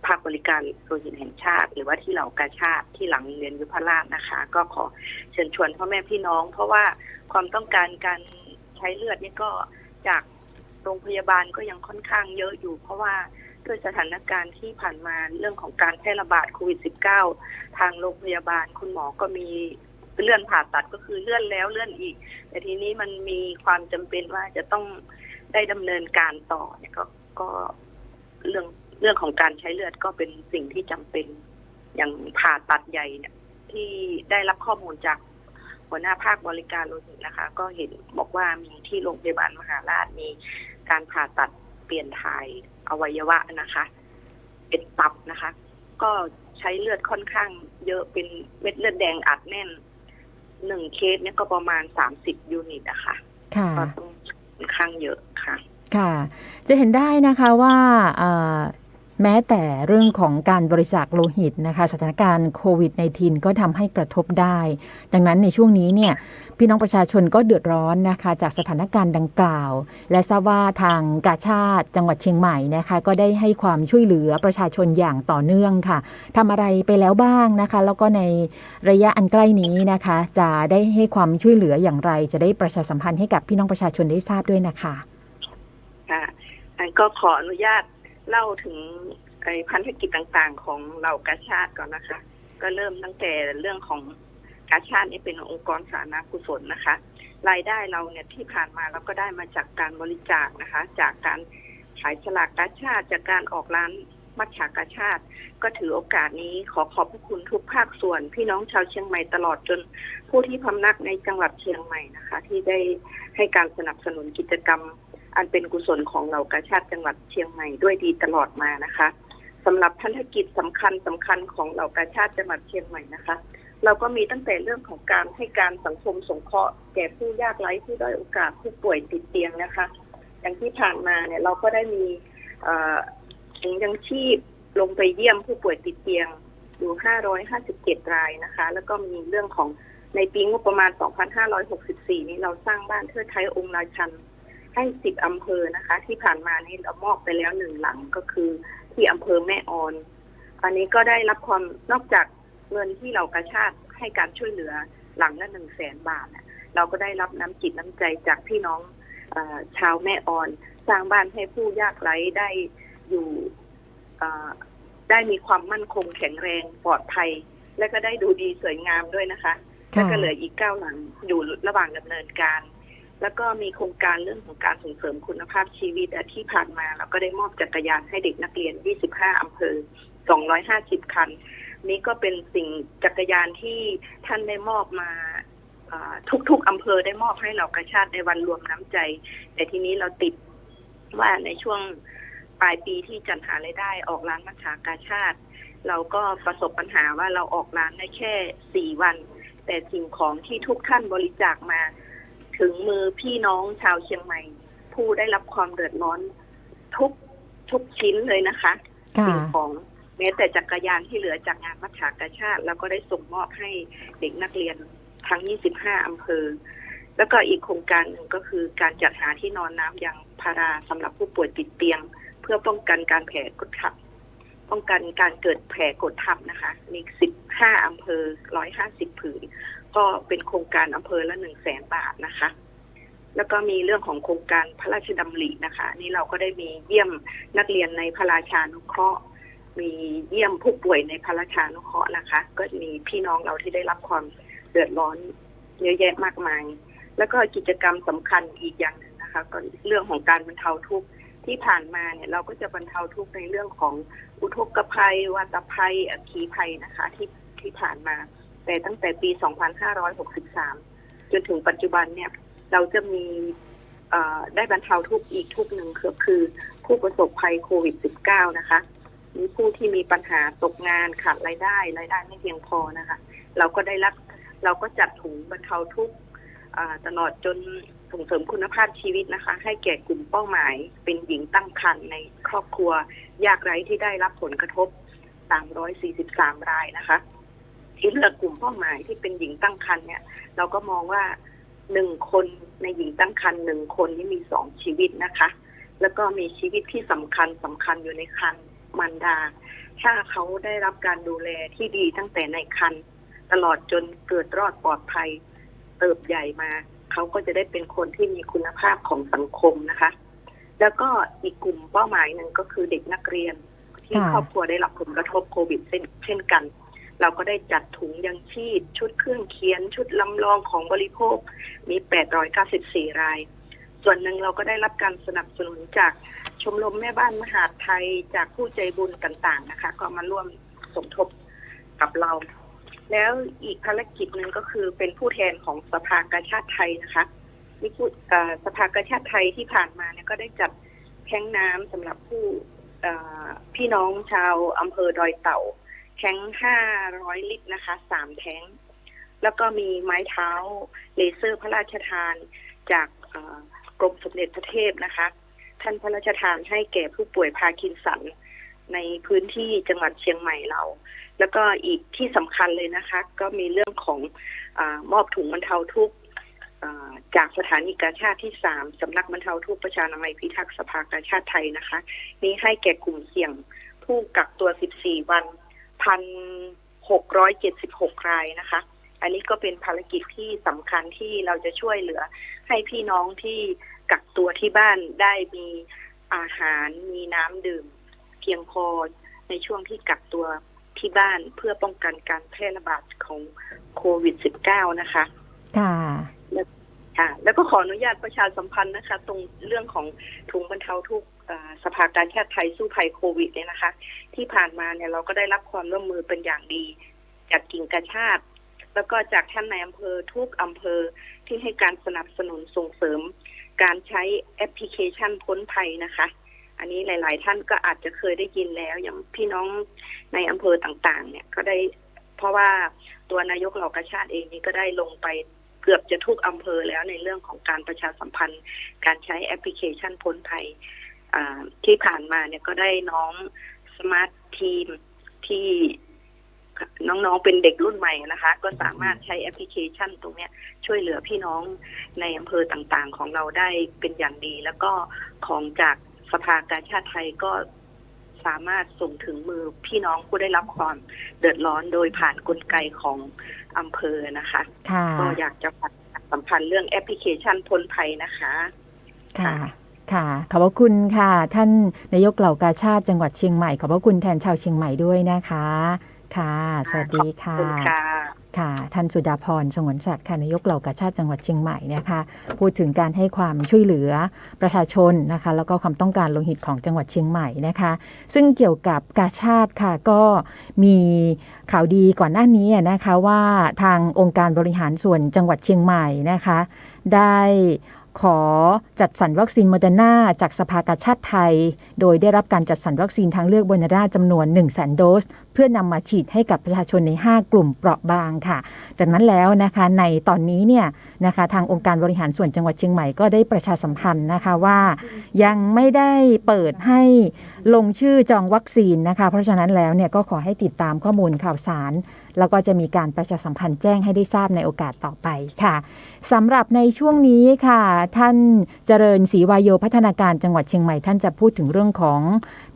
ภาคบริการโลหิตแห่งชาติหรือว่าที่เหล่ากาชาติที่หลังโรงเรียนยุพราชนะคะก็ขอเชิญชวนพ่อแม่พี่น้องเพราะว่าความต้องการการใช้เลือดนี่ก็จากโรงพยาบาลก็ยังค่อนข้างเยอะอยู่เพราะว่าด้วยสถานการณ์ที่ผ่านมาเรื่องของการแพร่ระบาดโควิด -19 ทางโรงพยาบาลคุณหมอก็มีเลื่อนผ่าตัดก็คือเลื่อนแล้วเลื่อนอีกแต่ทีนี้มันมีความจำเป็นว่าจะต้องได้ดำเนินการต่อเนี่ยก็เรื่องของการใช้เลือดก็เป็นสิ่งที่จำเป็นอย่างผ่าตัดใหญ่เนี่ยที่ได้รับข้อมูลจากหัวหน้าภาคบริการโลหิตนะคะก็เห็นบอกว่ามีที่โรงพยาบาลมหาราชมีการผ่าตัดเปลี่ยนถ่ายอวัยวะนะคะเป็นตับนะคะก็ใช้เลือดค่อนข้างเยอะเป็นเม็ดเลือดแดงอัดแน่น1เคสเนี่ยก็ประมาณ30ยูนิตนะคะก็ต้องค่อนข้างเยอะค่ะค่ะจะเห็นได้นะคะว่าแม้แต่เรื่องของการบริจาคโลหิตนะคะสถานการณ์โควิด -19 ก็ทำให้กระทบได้ดังนั้นในช่วงนี้เนี่ยพี่น้องประชาชนก็เดือดร้อนนะคะจากสถานการณ์ดังกล่าวและทราบว่าทางกาชาดจังหวัดเชียงใหม่นะคะก็ได้ให้ความช่วยเหลือประชาชนอย่างต่อเนื่องค่ะทำอะไรไปแล้วบ้างนะคะแล้วก็ในระยะอันใกล้นี้นะคะจะได้ให้ความช่วยเหลืออย่างไรจะได้ประชาสัมพันธ์ให้กับพี่น้องประชาชนได้ทราบด้วยนะคะค่ะก็ขออนุญาตเล่าถึงพันธกิจต่างๆของเหล่ากาชาดก่อนนะคะก็เริ่มตั้งแต่เรื่องของกาชาดนี่เป็นองค์กรสาธารณกุศลนะคะรายได้เราเนี่ยที่ผ่านมาเราก็ได้มาจากการบริจาคนะคะจากการขายฉลากกาชาดจากการออกร้านมัทฉากาชาดก็ถือโอกาสนี้ขอขอบพระคุณทุกภาคส่วนพี่น้องชาวเชียงใหม่ตลอดจนผู้ที่พำนักในจังหวัดเชียงใหม่นะคะที่ได้ให้การสนับสนุนกิจกรรมอันเป็นกุศลของเหล่ากาชาดจังหวัดเชียงใหม่ด้วยดีตลอดมานะคะสำหรับพันธกิจสำคัญของเหล่ากาชาดจังหวัดเชียงใหม่นะคะเราก็มีตั้งแต่เรื่องของการให้การสังคมสงเคราะห์แก่ผู้ยากไร้ผู้ด้อยโอกาสผู้ป่วยติดเตียงนะคะอย่างที่ผ่านมาเนี่ยเราก็ได้มีถุงยังชีพลงไปเยี่ยมผู้ป่วยติดเตียงอยู่557รายนะคะแล้วก็มีเรื่องของในปีงบประมาณ2564นี้เราสร้างบ้านเทิดไทยองค์ราชันให้10อำเภอนะคะที่ผ่านมานี้เรามอบไปแล้ว1หลังก็คือที่อำเภอแม่ออนอันนี้ก็ได้รับความนอกจากเงินที่เรากาชาดให้การช่วยเหลือหลังละ100,000 บาทเราก็ได้รับน้ำจิตน้ำใจจากพี่น้องชาวแม่ออนสร้างบ้านให้ผู้ยากไร้ได้อยู่ได้มีความมั่นคงแข็งแรงปลอดภัยและก็ได้ดูดีสวยงามด้วยนะคะแล้วก็เหลืออีก9หลังอยู่ระหว่างดำเนินการแล้วก็มีโครงการเรื่องของการส่งเสริมคุณภาพชีวิตที่ผ่านมาเราก็ได้มอบจักรยานให้เด็กนักเรียน25อำเภอ250คันนี้ก็เป็นสิ่งจักรยานที่ท่านได้มอบมาทุกๆอำเภอได้มอบให้เหล่ากาชาดในวันรวมน้ำใจแต่ทีนี้เราติดว่าในช่วงปลายปีที่จัดหารายได้ออกร้านมัทฉากาชาดเราก็ประสบปัญหาว่าเราออกร้านได้แค่4วันแต่สิ่งของที่ทุกท่านบริจาคมาถึงมือพี่น้องชาวเชียงใหม่ผู้ได้รับความเดือดร้อนทุกชิ้นเลยนะคะสิ่งของแม้แต่จักรยานที่เหลือจากงานมัทฉากาชาดเราก็ได้ส่งมอบให้เด็กนักเรียนทั้ง25อำเภอแล้วก็อีกโครงการหนึ่งก็คือการจัดหาที่นอนน้ำยางพาราสำหรับผู้ป่วยติดเตียงเพื่อป้องกันการแผลกดทับป้องกันการเกิดแผลกดทับนะคะมี15อำเภอ150ผืนก็เป็นโครงการอำเภอละ100,000 บาทนะคะแล้วก็มีเรื่องของโครงการพระราชดำรินะคะนี่เราก็ได้มีเยี่ยมนักเรียนในพระราชานุเคราะห์มีเยี่ยมผู้ป่วยในพระราชานุเคราะห์นะคะก็มีพี่น้องเราที่ได้รับความเดือดร้อนเยอะแยะมากมายแล้วก็กิจกรรมสำคัญอีกอย่างนึงนะคะก็เรื่องของการบรรเทาทุกข์ที่ผ่านมาเนี่ยเราก็จะบรรเทาทุกข์ในเรื่องของอุทกภัยวาตภัยอัคคีภัยนะคะที่ผ่านมาแต่ตั้งแต่ปี2563จนถึงปัจจุบันเนี่ยเราจะมีได้บรรเทาทุกข์อีกทุกข์หนึ่งคือผู้ประสบภัยโควิด -19 นะคะมีผู้ที่มีปัญหาตกงานขาดรายได้ไม่เพียงพอนะคะเราก็ได้รับ เราก็จัดถุงบรรเทาทุกข์ตลอดจนส่งเสริมคุณภาพชีวิตนะคะให้แก่กลุ่มเป้าหมายเป็นหญิงตั้งครรภ์ในครอบครัวยากไร้ที่ได้รับผลกระทบ343รายนะคะที่เลือกกลุ่มเป้าหมายที่เป็นหญิงตั้งครรภ์เนี่ยเราก็มองว่า1คนในหญิงตั้งครรภ์1คนนี่มี2ชีวิตนะคะแล้วก็มีชีวิตที่สำคัญอยู่ในครรภ์มารดาถ้าเขาได้รับการดูแลที่ดีตั้งแต่ในครรภ์ตลอดจนเกิดรอดปลอดภัยเติบใหญ่มาเขาก็จะได้เป็นคนที่มีคุณภาพของสังคมนะคะแล้วก็อีกกลุ่มเป้าหมายหนึ่งก็คือเด็กนักเรียนที่ครอบครัวได้รับผลกระทบโควิดเช่นกันเราก็ได้จัดถุงยังชีพชุดเครื่องเขียนชุดลำลองของบริโภคมี894รายส่วนหนึ่งเราก็ได้รับการสนับสนุนจากชมรมแม่บ้านมหาดไทยจากผู้ใจบุญต่างๆนะคะก็มาร่วมสมทบกับเราแล้วอีกภารกิจหนึ่งก็คือเป็นผู้แทนของสภากาชาดไทยนะคะสภากาชาดไทยที่ผ่านมาเนี่ยก็ได้จัดแท้งน้ำสำหรับพี่น้องชาวอำเภอดอยเต่าแท้ง500 ลิตรนะคะ3แท้งแล้วก็มีไม้เท้าเลเซอร์พระราชทานจากกรมสมเด็จพระเทพนะคะท่านพระราชทานให้แก่ผู้ป่วยพาร์กินสันในพื้นที่จังหวัดเชียงใหม่เราแล้วก็อีกที่สำคัญเลยนะคะก็มีเรื่องของมอบถุงบรรเทาทุกข์จากสถานีกาชาดที่3สำนักบรรเทาทุกข์ประชานามัยพิทักษ์สภากาชาดไทยนะคะนี้ให้แก่กลุ่มเสี่ยงผู้กักตัว14 วัน1,676 รายนะคะอันนี้ก็เป็นภารกิจที่สำคัญที่เราจะช่วยเหลือให้พี่น้องที่กักตัวที่บ้านได้มีอาหารมีน้ำดื่มเพียงพอในช่วงที่กักตัวที่บ้านเพื่อป้องกันการแพร่ระบาดของโควิด -19 นะคะค่ะแล้วก็ขออนุญาตประชาสัมพันธ์นะคะตรงเรื่องของถุงบรรเทาทุกข์สภากาชาดไทยสู้ภัยโควิดเนี่ยนะคะที่ผ่านมาเนี่ยเราก็ได้รับความร่วมมือเป็นอย่างดีจากกิ่งกาชาดแล้วก็จากท่านนายอำเภอทุกอำเภอที่ให้การสนับสนุนส่งเสริมการใช้แอปพลิเคชันพ้นภัยนะคะอันนี้หลายๆท่านก็อาจจะเคยได้ยินแล้วอย่างพี่น้องในอำเภอต่างๆเนี่ยก็ได้เพราะว่าตัวนายกเหล่ากาชาดเองนี่ก็ได้ลงไปเกือบจะทุกอำเภอแล้วในเรื่องของการประชาสัมพันธ์การใช้แอปพลิเคชันพ้นภัยที่ผ่านมาเนี่ยก็ได้น้องสมาร์ททีมที่น้องๆเป็นเด็กรุ่นใหม่นะคะก็สามารถใช้แอปพลิเคชันตรงนี้ช่วยเหลือพี่น้องในอำเภอต่างๆของเราได้เป็นอย่างดีแล้วก็ของจากสภากาชาดไทยก็สามารถส่งถึงมือพี่น้องผู้ได้รับความเดือดร้อนโดยผ่านกลไกของอำเภอนะคะก็อยากจะประชาสัมพันธ์เรื่องแอปพลิเคชันพ้นภัยนะคะค่ะขอบพระคุณค่ะท่านนายกเหล่ากาชาดจังหวัดเชียงใหม่ขอบพระคุณแทนชาวเชียงใหม่ด้วยนะคะค่ะสวัสดีค่ะค่ะท่านสุดาพรสงวนศักดิ์ค่ะนายกเหล่ากาชาดจังหวัดเชียงใหม่นะคะพูดถึงการให้ความช่วยเหลือประชาชนนะคะแล้วก็ความต้องการโลหิตของจังหวัดเชียงใหม่นะคะซึ่งเกี่ยวกับกาชาดค่ะก็มีข่าวดีก่อนหน้านี้นะคะว่าทางองค์การบริหารส่วนจังหวัดเชียงใหม่นะคะได้ขอจัดสรรวัคซีนโมเดอร์นาจากสภากาชาดไทยโดยได้รับการจัดสรรวัคซีนทางเลือกโมเดอร์นาจำนวน 100,000 โดสเพื่อนำมาฉีดให้กับประชาชนใน5กลุ่มเปราะบางค่ะดังนั้นแล้วนะคะในตอนนี้เนี่ยนะคะทางองค์การบริหารส่วนจังหวัดเชียงใหม่ก็ได้ประชาสัมพันธ์นะคะว่ายังไม่ได้เปิดให้ลงชื่อจองวัคซีนนะคะเพราะฉะนั้นแล้วเนี่ยก็ขอให้ติดตามข้อมูลข่าวสารแล้วก็จะมีการประชาสัมพันธ์แจ้งให้ได้ทราบในโอกาสต่อไปค่ะสำหรับในช่วงนี้ค่ะท่านเจริญศรีวายโยพัฒนาการจังหวัดเชียงใหม่ท่านจะพูดถึงเรื่องของ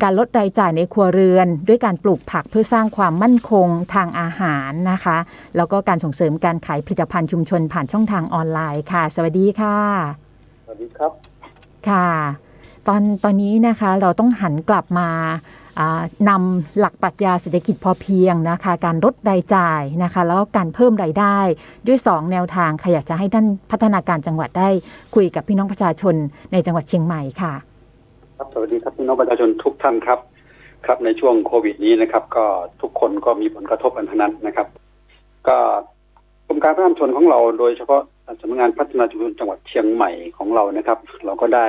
การลดรายจ่ายในครัวเรือนด้วยการปลูกผักเพื่อสร้างความมั่นคงทางอาหารนะคะแล้วก็การส่งเสริมการขายผลิตภัณฑ์ชุมชนผ่านช่องทางออนไลน์ค่ะสวัสดีค่ะสวัสดีครับค่ะตอนนี้นะคะเราต้องหันกลับมานำหลักปรัชญาเศรษฐกิจพอเพียงนะคะการลดรายจ่ายนะคะแล้วก็การเพิ่มรายได้ด้วย2แนวทางค่ะอยากจะให้ท่านพัฒนาการจังหวัดได้คุยกับพี่น้องประชาชนในจังหวัดเชียงใหม่ค่ะครับสวัสดีครับพี่น้องประชาชนทุกท่านครับครับในช่วงโควิดนี้นะครับก็ทุกคนก็มีผลกระทบกันทั้งนั้นนะครับก็กรมการพัฒนาชุมชนของเราโดยเฉพาะสำนักงานพัฒนาชุมชนจังหวัดเชียงใหม่ของเรานะครับเราก็ได้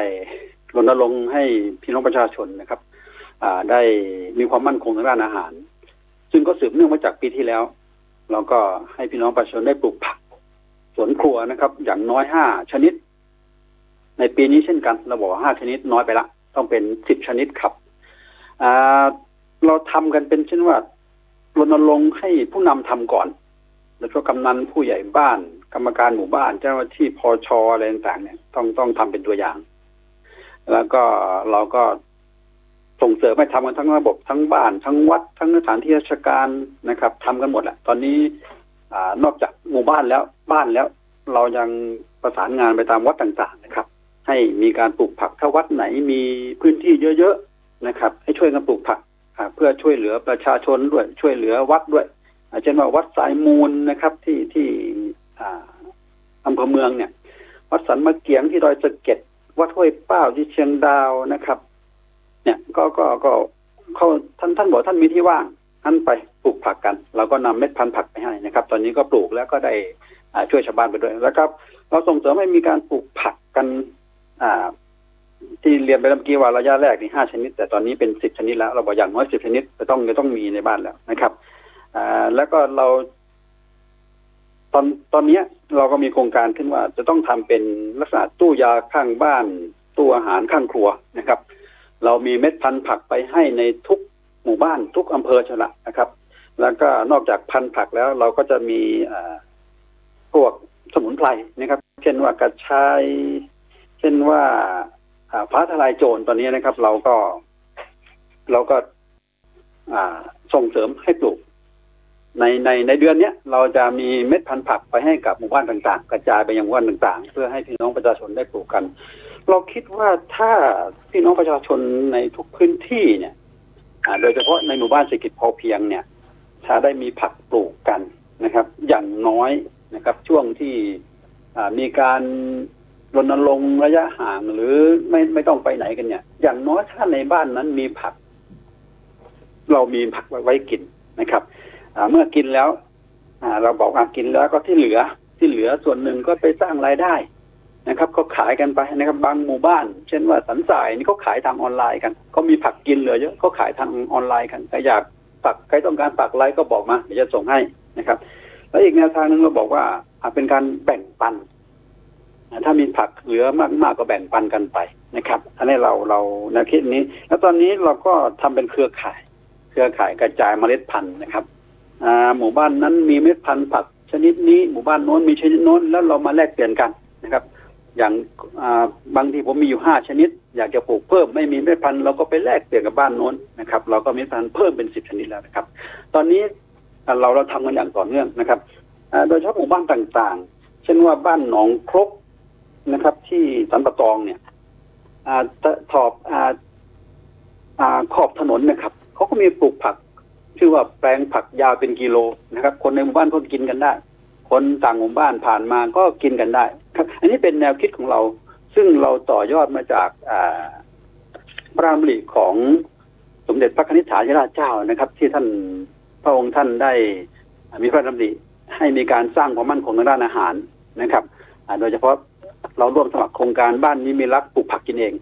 รณรงค์ให้พี่น้องประชาชนนะครับได้มีความมั่นคงทางด้านอาหารซึ่งก็สืบเนื่องมาจากปีที่แล้ว เราก็ให้พี่น้องประชาชนได้ปลูกผักสวนครัวนะครับอย่างน้อย5 ชนิดในปีนี้เช่นกันเราบอกว่า5 ชนิดน้อยไปละต้องเป็น10 ชนิดครับเราทำกันเป็นเช่นว่ารณรงค์ให้ผู้นำทำก่อนแล้วก็กำนันผู้ใหญ่บ้านกรรมการหมู่บ้านเจ้าหน้าที่พช.อะไรต่างๆเนี่ยต้องทำเป็นตัวอย่าง แล้วก็เราก็ส่งเสริมให้ทำกันทั้งระบบทั้งบ้านทั้งวัดทั้งสถานที่ราชการนะครับทำกันหมดแหละตอนนี้นอกจากหมู่บ้านแล้วเรายังประสานงานไปตามวัดต่างๆนะครับให้มีการปลูกผักถ้าวัดไหนมีพื้นที่เยอะๆนะครับให้ช่วยกันปลูกผักเพื่อช่วยเหลือประชาชนด้วยช่วยเหลือวัดด้วยเช่นว่าวัดสายมูลนะครับที่อำเภอเมืองเนี่ยวัดสันมะเกียงที่ดอยสะเก็ดวัดห้วยเป้าที่เชียงดาวนะครับเนี่ยก็เขาท่านบอกท่านมีที่ว่างท่านไปปลูกผักกันเราก็นำเม็ดพันธุ์ผักไปให้นะครับตอนนี้ก็ปลูกแล้วก็ได้ช่วยชาวบ้านไปด้วยแล้วครับเราส่งเสริมให้มีการปลูกผักกันที่เรียนไปเมื่อกี้ว่าระยะแรกนี่5 ชนิดแต่ตอนนี้เป็น10 ชนิดแล้วเราบอกอย่างน้อย10 ชนิดจะต้องมีในบ้านแล้วนะครับแล้วก็เราตอนนี้เราก็มีโครงการขึ้นว่าจะต้องทำเป็นลักษณะตู้ยาข้างบ้านตู้อาหารข้างครัวนะครับเรามีเม็ดพันธุ์ผักไปให้ในทุกหมู่บ้านทุกอำเภอชละนะครับแล้วก็นอกจากพันธุ์ผักแล้วเราก็จะมีพวกสมุนไพรนะครับเช่นว่ากระชายเช่นว่าฟ้าทลายโจรตอนนี้นะครับเราก็ส่งเสริมให้ปลูกในเดือนนี้เราจะมีเม็ดพันธุ์ผักไปให้กับหมู่บ้านต่างๆกระจายไปยังหมู่บ้านต่างๆเพื่อให้พี่น้องประชาชนได้ปลูกกันเราคิดว่าถ้าพี่น้องประชาชนในทุกพื้นที่เนี่ยโดยเฉพาะในหมู่บ้านเศรษฐกิจพอเพียงเนี่ยถ้าได้มีผักปลูกกันนะครับอย่างน้อยนะครับช่วงที่มีการรณรงค์ระยะห่างหรือไม่ต้องไปไหนกันเนี่ยอย่างน้อยถ้าในบ้านนั้นมีผักเรามีผักไว้กินนะครับเมื่อกินแล้วเราบอกว่ากินแล้วก็ที่เหลือส่วนหนึ่งก็ไปสร้างรายได้นะครับก็ขายกันไปนะครับบางหมู่บ้านเช่นว่าสันทรายนี่เขาขายทางออนไลน์กันเขามีผักกินเหลือเยอะเขาขายทางออนไลน์กันใครอยากผักใครต้องการผักอะไรก็บอกมาเดี๋ยวจะส่งให้นะครับแล้วอีกแนวทางนึงเราบอกว่าเป็นการแบ่งปันถ้ามีผักเหลือมากๆก็แบ่งปันกันไปนะครับอันนี้เราแนวคิดนี้แล้วตอนนี้เราก็ทำเป็นเครือข่ายกระจายเมล็ดพันธุ์นะครับหมู่บ้านนั้นมีเมล็ดพันธุ์ผักชนิดนี้หมู่บ้านโน้นมีชนิดโน้นแล้วเรามาแลกเปลี่ยนกันนะครับอย่างบางทีผมมีอยู่5 ชนิดอยากจะปลูกเพิ่มไม่มีเมล็ดพันธุ์เราก็ไปแลกเปลี่ยนกับบ้านโน้นนะครับเราก็มีเมล็ดพันธุ์เพิ่มเป็น10 ชนิดแล้วนะครับตอนนี้เราทำกันอย่างต่อเนื่องนะครับโดยเฉพาะหมู่บ้านต่างๆเช่นว่าบ้านหนองครกนะครับที่สันปะตองเนี่ยขอบถนนนะครับเขาก็มีปลูกผักชื่อว่าแปลงผักยาวเป็นกิโลนะครับคนในหมู่บ้านก็กินกันได้คนต่างหมู่บ้านผ่านมาก็กินกันได้ครับอันนี้เป็นแนวคิดของเราซึ่งเราต่อยอดมาจากพระราชดำริของสมเด็จพระนิธิถาธิราชเจ้านะครับที่ท่านพระองค์ท่านได้มีพระราชดำริให้มีการสร้างความมั่นคงทางด้านอาหารนะครับโดยเฉพาะเราร่วมสมัครโครงการบ้านนี้มีรักปลูกผักกินเอง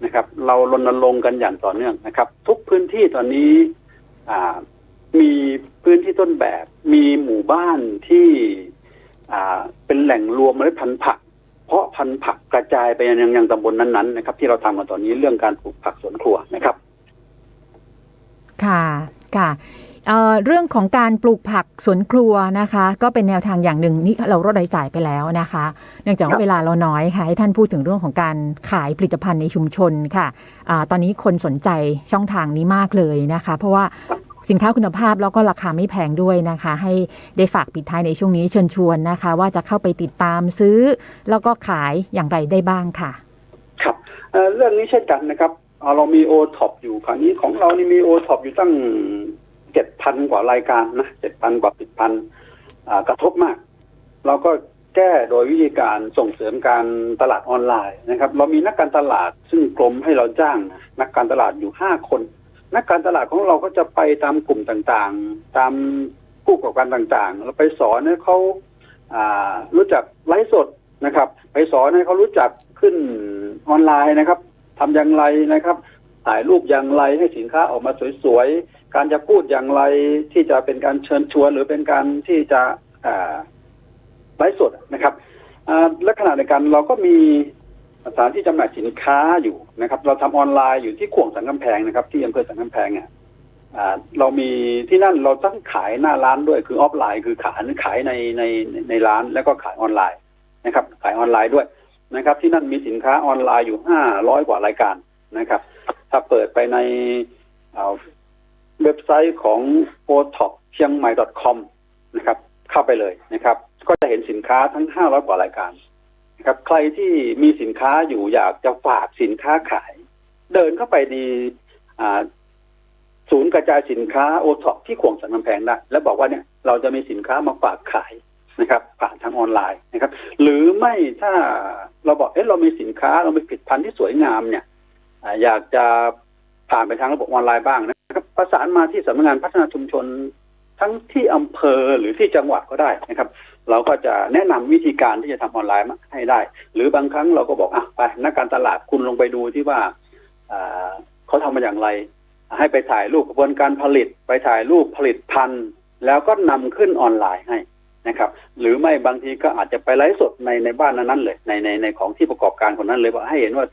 นะครับเรารณรงค์กันอย่างต่อเนื่องนะครับทุกพื้นที่ตอนนี้มีพื้นที่ต้นแบบมีหมู่บ้านที่เป็นแหล่งรวมเมล็ดพันธุ์ผักเพราะพันธุ์ผักกระจายไปยังตำบลนั้นๆนะครับที่เราทำกันตอนนี้เรื่องการปลูกผักสวนครัวนะครับค่ะเรื่องของการปลูกผักสวนครัวนะคะก็เป็นแนวทางอย่างหนึ่งนี่เราลดรายจ่ายไปแล้วนะคะเนื่องจากว่าเวลาเราน้อยค่ะให้ท่านพูดถึงเรื่องของการขายผลิตภัณฑ์ในชุมชนค่ะตอนนี้คนสนใจช่องทางนี้มากเลยนะคะเพราะว่าสินค้าคุณภาพแล้วก็ราคาไม่แพงด้วยนะคะให้ได้ฝากปิดท้ายในช่วงนี้เชิญชวนนะคะว่าจะเข้าไปติดตามซื้อแล้วก็ขายอย่างไรได้บ้างค่ะครับเรื่องนี้เช่นกันนะครับเรามีโอท็อปอยู่คราวนี้ของเรานี่มีโอท็อปอยู่ตั้ง7,000 กว่ารายการนะ 7,000 กว่าผลิตภัณฑ์กระทบมากเราก็แก้โดยวิธีการส่งเสริมการตลาดออนไลน์นะครับเรามีนักการตลาดซึ่งกรมให้เราจ้างนักการตลาดอยู่5 คนนักการตลาดของเราก็จะไปตามกลุ่มต่างๆตามผู้ประกอบการต่างๆเราไปสอนให้เขารู้จักไลฟ์สดนะครับไปสอนให้เขารู้จักขึ้นออนไลน์นะครับทำอย่างไรนะครับ ถ่ายรูปอย่างไรให้สินค้าออกมาสวยๆการจะพูดอย่างไรที่จะเป็นการเชิญชวนหรือเป็นการที่จะไลฟ์สดนะครับและขณะเดียวกันเราก็มีสถานที่จำหน่ายสินค้าอยู่นะครับเราทำออนไลน์อยู่ที่ขวงสันกำแพงนะครับที่อำเภอสันกำแพงเนี่ยเรามีที่นั่นเราต้องขายหน้าร้านด้วยคือออฟไลน์คือขายในร้านแล้วก็ขายออนไลน์นะครับขายออนไลน์ด้วยนะครับที่นั่นมีสินค้าออนไลน์อยู่500 กว่ารายการนะครับถ้าเปิดไปในเว็บไซต์ของ otopchiangmai.com นะครับเข้าไปเลยนะครับก็จะเห็นสินค้าทั้ง500 กว่ารายการนะครับใครที่มีสินค้าอยู่อยากจะฝากสินค้าขายเดินเข้าไปในศูนย์กระจายสินค้าโอท็อปที่ขวงสันกำแพงได้แล้วบอกว่าเนี่ยเราจะมีสินค้ามาฝากขายนะครับผ่านทางออนไลน์นะครับหรือไม่ถ้าเราบอกเรามีสินค้าเรามีผลิตภัณฑ์ที่สวยงามเนี่ยอยากจะผ่านไปทางระบบออนไลน์บ้างนะครับประสานมาที่สำนักงานพัฒนาชุมชนทั้งที่อำเภอหรือที่จังหวัดก็ได้นะครับเราก็จะแนะนำวิธีการที่จะทำออนไลน์ให้ได้หรือบางครั้งเราก็บอกไปนักการตลาดคุณลงไปดูที่ว่าเขาทำมาอย่างไรให้ไปถ่ายรูปกระบวนการผลิตไปถ่ายรูปผลิตภัณฑ์แล้วก็นำขึ้นออนไลน์ให้นะครับหรือไม่บางทีก็อาจจะไปไลฟ์สดในบ้านนั้นเลยในของที่ประกอบการคนนั้นเลยว่าให้เห็นว่า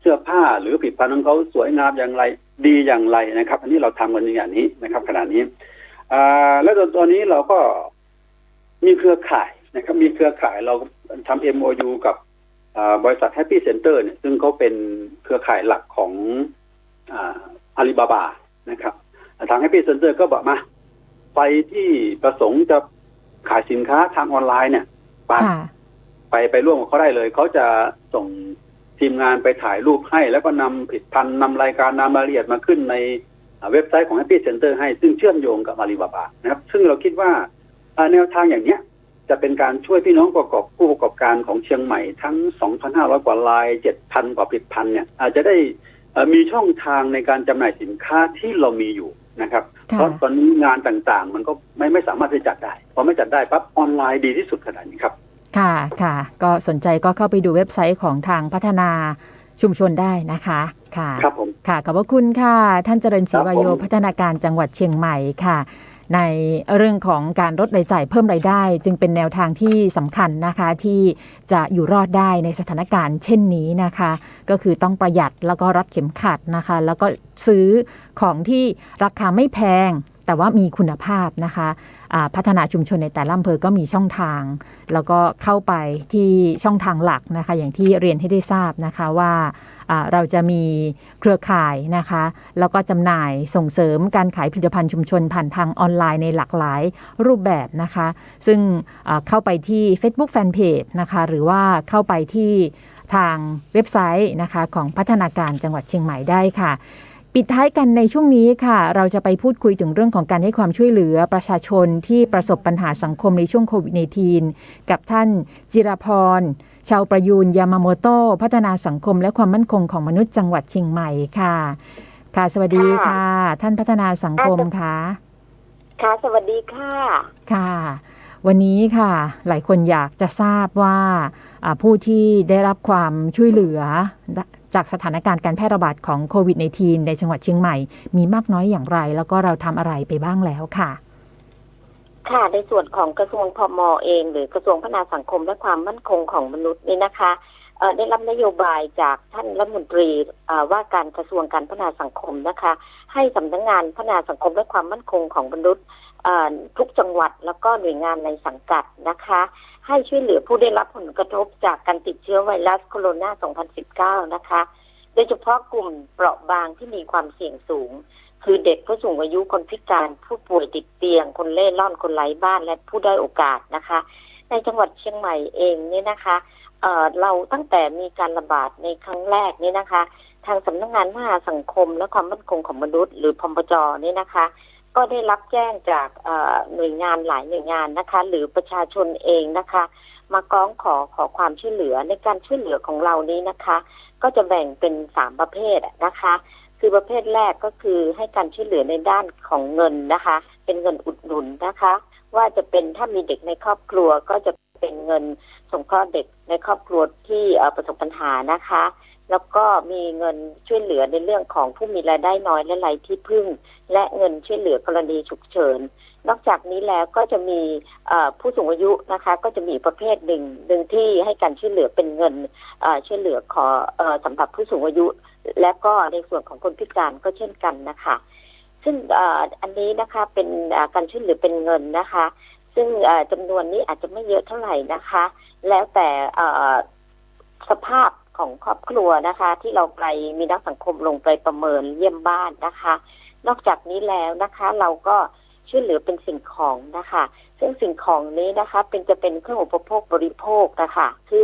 เสื้อผ้าหรือผลิตภัณฑ์ของเขาสวยงามอย่างไรดีอย่างไรนะครับอันนี้เราทำกันอย่างนี้นะครับขณะนี้แล้วตอนนี้เราก็มีเครือข่ายนะครับมีเครือข่ายเราทำ MOU กับบริษัท Happy Center เนี่ยซึ่งเขาเป็นเครือข่ายหลักของอาลีบาบานะครับทาง Happy Center ก็บอกมาไปที่ประสงค์จะขายสินค้าทางออนไลน์เนี่ยไปร่วมกับเขาได้เลยเขาจะส่งทีมงานไปถ่ายรูปให้แล้วก็นำผลิตภัณฑ์นำรายการนำรายละเอียดมาขึ้นในเว็บไซต์ของ Happy Center ให้ซึ่งเชื่อมโยงกับอาลีบาบานะครับซึ่งเราคิดว่าแนวทางอย่างเนี้ยจะเป็นการช่วยพี่น้องผู้ประกอบการของเชียงใหม่ทั้ง 2,500 กว่าราย 7,000 กว่าผลิตภัณฑ์เนี่ยอาจจะได้มีช่องทางในการจำหน่ายสินค้าที่เรามีอยู่นะครับเพราะตอนนี้งานต่างๆมันก็ไม่สามารถที่จะจัดได้พอไม่จัดได้ปั๊บออนไลน์ดีที่สุดขนาดนี้ครับค่ะก็สนใจก็เข้าไปดูเว็บไซต์ของทางพัฒนาชุมชนได้นะคะค่ะครับผมค่ะขอบพระคุณค่ะท่านเจริญศรีวายโยพัฒนาการจังหวัดเชียงใหม่ค่ะในเรื่องของการลดรายจ่ายเพิ่มรายได้จึงเป็นแนวทางที่สำคัญนะคะที่จะอยู่รอดได้ในสถานการณ์เช่นนี้นะคะก็คือต้องประหยัดแล้วก็รัดเข็มขัดนะคะแล้วก็ซื้อของที่ราคาไม่แพงแต่ว่ามีคุณภาพนะคะพัฒนาชุมชนในแต่ละอำเภอก็มีช่องทางแล้วก็เข้าไปที่ช่องทางหลักนะคะอย่างที่เรียนให้ได้ทราบนะคะว่าเราจะมีเครือข่ายนะคะแล้วก็จำหน่ายส่งเสริมการขายผลิตภัณฑ์ชุมชนผ่านทางออนไลน์ในหลากหลายรูปแบบนะคะซึ่งเข้าไปที่ Facebook Fanpage นะคะหรือว่าเข้าไปที่ทางเว็บไซต์นะคะของพัฒนาการจังหวัดเชียงใหม่ได้ค่ะปิดท้ายกันในช่วงนี้ค่ะเราจะไปพูดคุยถึงเรื่องของการให้ความช่วยเหลือประชาชนที่ประสบปัญหาสังคมในช่วงโควิด -19 กับท่านจิรพรชาวประยูนยามาโมโตพัฒนาสังคมและความมั่นคงของมนุษย์จังหวัดเชียงใหม่ค่ะสวัสดีค่ะท่านพัฒนาสังคมค่ะสวัสดีค่ะวันนี้ค่ะหลายคนอยากจะทราบว่าผู้ที่ได้รับความช่วยเหลือจากสถานการณ์การแพร่ระบาดของโควิด -19 ในจังหวัดเชียงใหม่มีมากน้อยอย่างไรแล้วก็เราทำอะไรไปบ้างแล้วค่ะในส่วนของกระทรวงพม.เองหรือกระทรวงพัฒนาสังคมและความมั่นคงของมนุษย์นี่นะคะได้รับนโยบายจากท่านรัฐมนตรีว่าการกระทรวงการพัฒนาสังคมนะคะให้สำนักงานพัฒนาสังคมและความมั่นคงของมนุษย์ทุกจังหวัดแล้วก็หน่วยงานในสังกัดนะคะให้ช่วยเหลือผู้ได้รับผลกระทบจากการติดเชื้อไวรัสโคโรนา 2019 นะคะโดยเฉพาะกลุ่มเปราะบางที่มีความเสี่ยงสูงคือเด็กผู้สูงอายุคนพิการผู้ป่วยติดเตียงคนเล่ร่อนคนไร้บ้านและผู้ด้อยโอกาสนะคะในจังหวัดเชียงใหม่เองเนี่ยนะคะเราตั้งแต่มีการระบาดในครั้งแรกนี่นะคะทางสำนักงานพัฒนาสังคมและความมั่นคงของมนุษย์หรือพมจ.นี่นะคะก็ได้รับแจ้งจากหน่วยงานหลายหน่วยงานนะคะหรือประชาชนเองนะคะมาร้องขอความช่วยเหลือในการช่วยเหลือของเรานี้นะคะก็จะแบ่งเป็น3ประเภทนะคะคือประเภทแรกก็คือให้การช่วยเหลือในด้านของเงินนะคะเป็นเงินอุดหนุนนะคะว่าจะเป็นถ้ามีเด็กในครอบครัวก็จะเป็นเงินสงเคราะห์เด็กในครอบครัวที่ประสบปัญหานะคะ แล้วก็มีเงินช่วยเหลือในเรื่องของผู้มีรายได้น้อยและไร้ที่พึ่งและเงินช่วยเหลือกรณีฉุกเฉินนอกจากนี้แล้วก็จะมีผู้สูงอายุนะคะก็จะมีประเภทหนึ่งที่ให้การช่วยเหลือเป็นเงินช่วยเหลือสำหรับผู้สูงอายุและก็ในส่วนของคนพิการก็เช่นกันนะคะซึ่งอันนี้นะคะเป็นการช่วยเหลือเป็นเงินนะคะซึ่งจำนวนนี้อาจจะไม่เยอะเท่าไหร่นะคะแล้วแต่สภาพของครอบครัวนะคะที่เราไปมีนักสังคมลงไปประเมินเยี่ยมบ้านนะคะนอกจากนี้แล้วนะคะเราก็ช่วยเหลือเป็นสิ่งของนะคะซึ่งสิ่งของนี้นะคะจะเป็นเครื่องอุปโภคบริโภคนะคะคื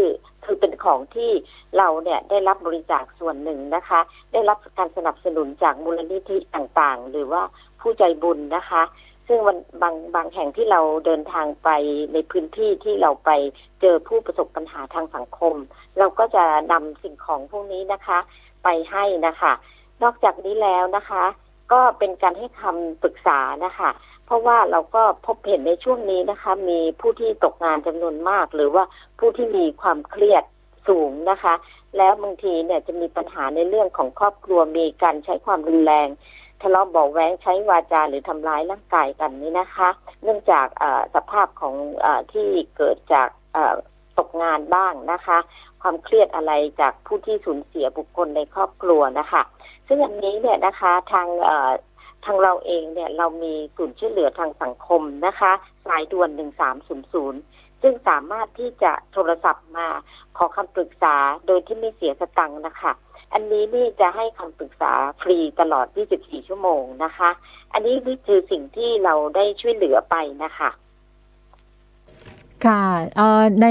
อเป็นของที่เราเนี่ยได้รับบริจาคส่วนหนึ่งนะคะได้รับการสนับสนุนจากมูลนิธิต่างๆหรือว่าผู้ใจบุญนะคะซึ่งบางแห่งที่เราเดินทางไปในพื้นที่ที่เราไปเจอผู้ประสบปัญหาทางสังคมเราก็จะนำสิ่งของพวกนี้นะคะไปให้นะคะนอกจากนี้แล้วนะคะก็เป็นการให้คำปรึกษานะคะเพราะว่าเราก็พบเห็นในช่วงนี้นะคะมีผู้ที่ตกงานจำนวนมากหรือว่าผู้ที่มีความเครียดสูงนะคะแล้วบางทีเนี่ยจะมีปัญหาในเรื่องของครอบครัวมีการใช้ความรุนแรงทะเลาะเบาะแว้งใช้วาจาหรือทำร้ายร่างกายกันนี่นะคะเนื่องจากสภาพของที่เกิดจากตกงานบ้างนะคะความเครียดอะไรจากผู้ที่สูญเสียบุคคลในครอบครัวนะคะซึ่งอันนี้เนี่ยนะคะทางเราเองเนี่ยเรามีศูนย์ช่วยเหลือทางสังคมนะคะสายด่วน1300ซึ่งสามารถที่จะโทรศัพท์มาขอคำปรึกษาโดยที่ไม่เสียสตังค์นะคะอันนี้นี่จะให้คำปรึกษาฟรีตลอด24ชั่วโมงนะคะอันนี้นี่คือสิ่งที่เราได้ช่วยเหลือไปนะคะค่ะใน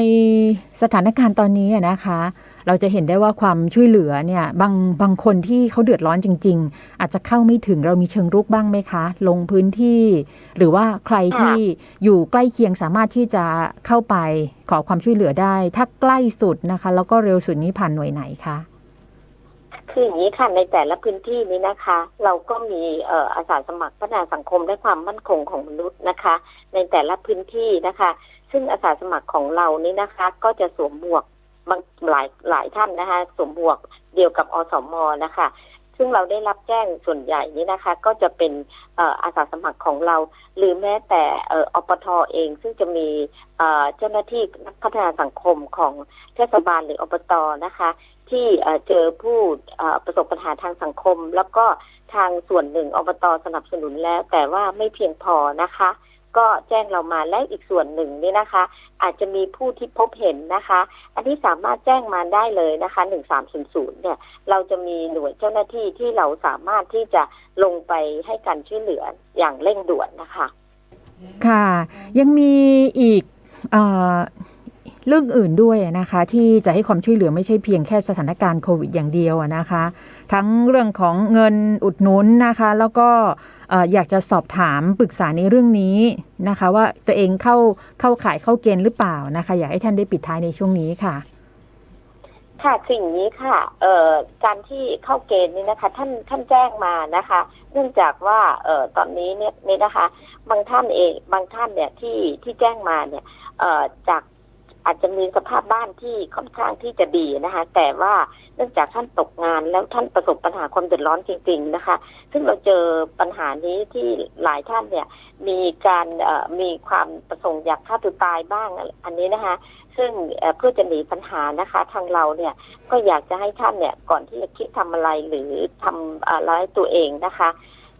สถานการณ์ตอนนี้นะคะเราจะเห็นได้ว่าความช่วยเหลือเนี่ยบางคนที่เขาเดือดร้อนจริงๆอาจจะเข้าไม่ถึงเรามีเชิงรุกบ้างไหมคะลงพื้นที่หรือว่าใครที่อยู่ใกล้เคียงสามารถที่จะเข้าไปขอความช่วยเหลือได้ถ้าใกล้สุดนะคะแล้วก็เร็วสุดนี้ผ่านหน่วยไหนคะคืออย่างนี้ค่ะในแต่ละพื้นที่นี้นะคะเราก็มีอาสาสมัครพัฒนาสังคมและความมั่นคงของมนุษย์นะคะในแต่ละพื้นที่นะคะซึ่งอาสาสมัครของเรานี้นะคะก็จะสวมหมวกหลายท่านนะคะสวมหมวกเดียวกับอสม.นะคะซึ่งเราได้รับแจ้งส่วนใหญ่นี้นะคะก็จะเป็นอาสาสมัครของเราหรือแม้แต่อปท.เองซึ่งจะมีเจ้าหน้าที่พัฒนาสังคมของเทศบาลหรืออบต.นะคะที่เจอผู้ประสบปัญหาทางสังคมแล้วก็ทางส่วนหนึ่งอบต.สนับสนุนแล้วแต่ว่าไม่เพียงพอนะคะก็แจ้งเรามาและอีกส่วนหนึ่งนี่นะคะอาจจะมีผู้ที่พบเห็นนะคะอันนี้สามารถแจ้งมาได้เลยนะคะ1300เนี่ยเราจะมีหน่วยเจ้าหน้าที่ที่เราสามารถที่จะลงไปให้การช่วยเหลืออย่างเร่งด่วนนะคะค่ะยังมีอีกเรื่องอื่นด้วยนะคะที่จะให้ความช่วยเหลือไม่ใช่เพียงแค่สถานการณ์โควิดอย่างเดียวนะคะทั้งเรื่องของเงินอุดหนุนนะคะแล้วก็อยากจะสอบถามปรึกษาในเรื่องนี้นะคะว่าตัวเองเข้าข่ายเข้าเกณฑ์หรือเปล่านะคะอยากให้ท่านได้ปิดท้ายในช่วงนี้ค่ะค่ะสิ่งนี้ค่ะการที่เข้าเกณฑ์นี้นะคะท่านแจ้งมานะคะเนื่องจากว่าตอนนี้เนี่ยนะคะบางท่านเนี่ยที่แจ้งมาเนี่ยจากอาจจะมีสภาพบ้านที่ค่อนข้างที่จะดีนะคะแต่ว่าเนื่องจากท่านตกงานแล้วท่านประสบปัญหาความเดือดร้อนจริงๆนะคะซึ่งเราเจอปัญหานี้ที่หลายท่านเนี่ยมีความประสงค์อยากฆ่าตัวตายบ้างอันนี้นะคะซึ่งเพื่อจะหนีปัญหานะคะทางเราเนี่ยก็อยากจะให้ท่านเนี่ยก่อนที่จะคิดทำอะไรหรือทำอะไรตัวเองนะคะ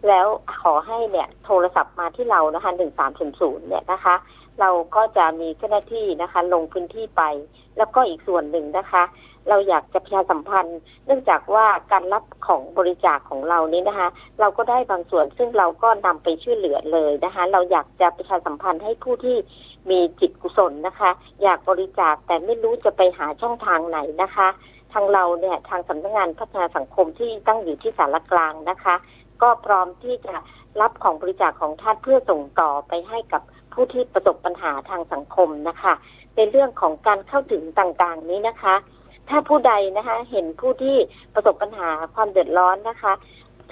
แล้วขอให้เนี่ยโทรศัพท์มาที่เรานะคะ1300เนี่ยนะคะเราก็จะมีเจ้าหน้าที่นะคะลงพื้นที่ไปแล้วก็อีกส่วนหนึ่งนะคะเราอยากจะประชาสัมพันธ์เนื่องจากว่าการรับของบริจาคของเรานี้นะคะเราก็ได้บางส่วนซึ่งเราก็นำไปช่วยเหลือเลยนะคะเราอยากจะประชาสัมพันธ์ให้ผู้ที่มีจิตกุศลนะคะอยากบริจาคแต่ไม่รู้จะไปหาช่องทางไหนนะคะทางเราเนี่ยทางสำนักงานพัฒนาสังคมที่ตั้งอยู่ที่สารกลางนะคะก็พร้อมที่จะรับของบริจาคของท่านเพื่อส่งต่อไปให้กับผู้ที่ประสบปัญหาทางสังคมนะคะในเรื่องของการเข้าถึงต่างๆนี้นะคะถ้าผู้ใดนะคะเห็นผู้ที่ประสบปัญหาความเดือดร้อนนะคะ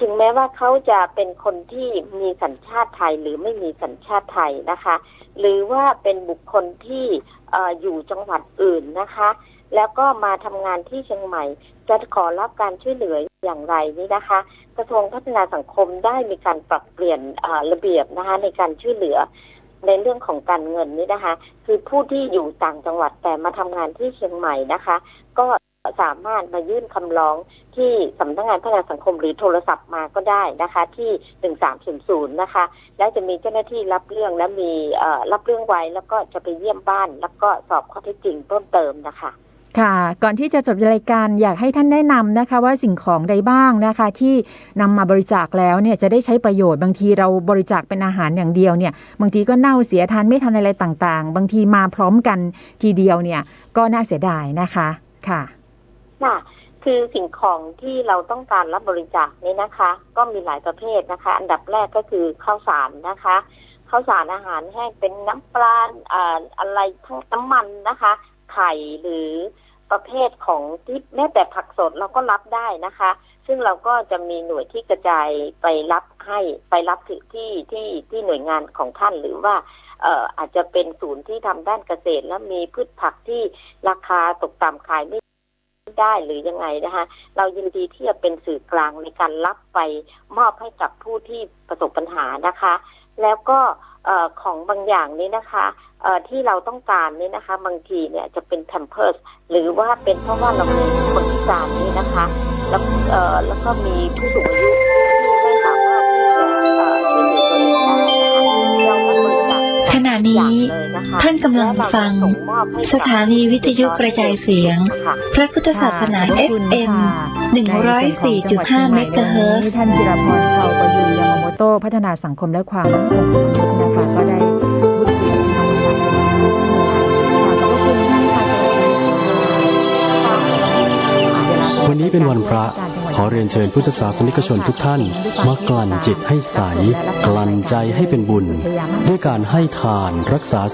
ถึงแม้ว่าเขาจะเป็นคนที่มีสัญชาติไทยหรือไม่มีสัญชาติไทยนะคะหรือว่าเป็นบุคคลที่อยู่จังหวัดอื่นนะคะ แล้วก็มาทำงานที่เชียงใหม่จะขอรับการช่วยเหลืออย่างไรนี่นะคะกระทรวงพัฒนาสังคมได้มีการปรับเปลี่ยนระเบียบนะคะในการช่วยเหลือในเรื่องของการเงินนี่นะคะคือผู้ที่อยู่ต่างจังหวัดแต่มาทำงานที่เชียงใหม่นะคะก็สามารถมายื่นคำร้องที่สำนักงานพัฒนาสังคมหรือโทรศัพท์มาก็ได้นะคะที่1300นะคะแล้วจะมีเจ้าหน้าที่รับเรื่องและมีรับเรื่องไว้แล้วก็จะไปเยี่ยมบ้านแล้วก็สอบข้อเท็จจริงเพิ่มเติมนะคะค่ะก่อนที่จะจบรายการอยากให้ท่านแนะนำนะคะว่าสิ่งของใดบ้างนะคะที่นำมาบริจาคแล้วเนี่ยจะได้ใช้ประโยชน์บางทีเราบริจาคเป็นอาหารอย่างเดียวเนี่ยบางทีก็เน่าเสียทานไม่ทันอะไรต่างๆบางทีมาพร้อมกันทีเดียวเนี่ยก็น่าเสียดายนะคะค่ะคือสิ่งของที่เราต้องการรับบริจาคนี้นะคะก็มีหลายประเภทนะคะอันดับแรกก็คือข้าวสารนะคะข้าวสารอาหารแห้งเป็นน้ำปลาอะไรทั้งน้ำมันนะคะไข่หรือประเภทของที่แม้แต่ผักสดเราก็รับได้นะคะซึ่งเราก็จะมีหน่วยที่กระจายไปรับถึงที่หน่วยงานของท่านหรือว่าอาจจะเป็นศูนย์ที่ทำด้านเกษตรแล้วมีพืชผักที่ราคาตกต่ำขายไม่ได้หรือยังไงนะคะเรายินดีที่จะเป็นสื่อกลางในการรับไปมอบให้กับผู้ที่ประสบปัญหานะคะแล้วก็ของบางอย่างนี้นะคะที่เราต้องการนี่นะคะบางทีเนี่ยจะเป็นแพมเพิร์สหรือว่าเป็นเพราะว่าเรามีคนพิการนี่นะคะแล้วก็มีผู้สูงอายุที่ไม่สามารถที่จะช่วยเหลือตัวเองได้นะคะเราก็บริจาคขณะนี้ท่านกำลังฟังสถานีวิทยุกระจายเสียงพระพุทธศาสนา FM 104.5 เมกะเฮิรตซ์ท่านจิรพร ชาวประยูรยามาโมโตพัฒนาสังคมและความมั่นคงของมนุษย์นะคะก็ได้พูดคุยกับพี่น้องประชาชนขอบพระคุณท่านค่ะสวัสดีค่ะ วันนี้เป็นวันพระขอเรียนเชิญพุทธศาสนิกชนทุกท่านมากลั่นจิตให้ใสกลั่นใจให้เป็นบุญด้วยการให้ทานรักษา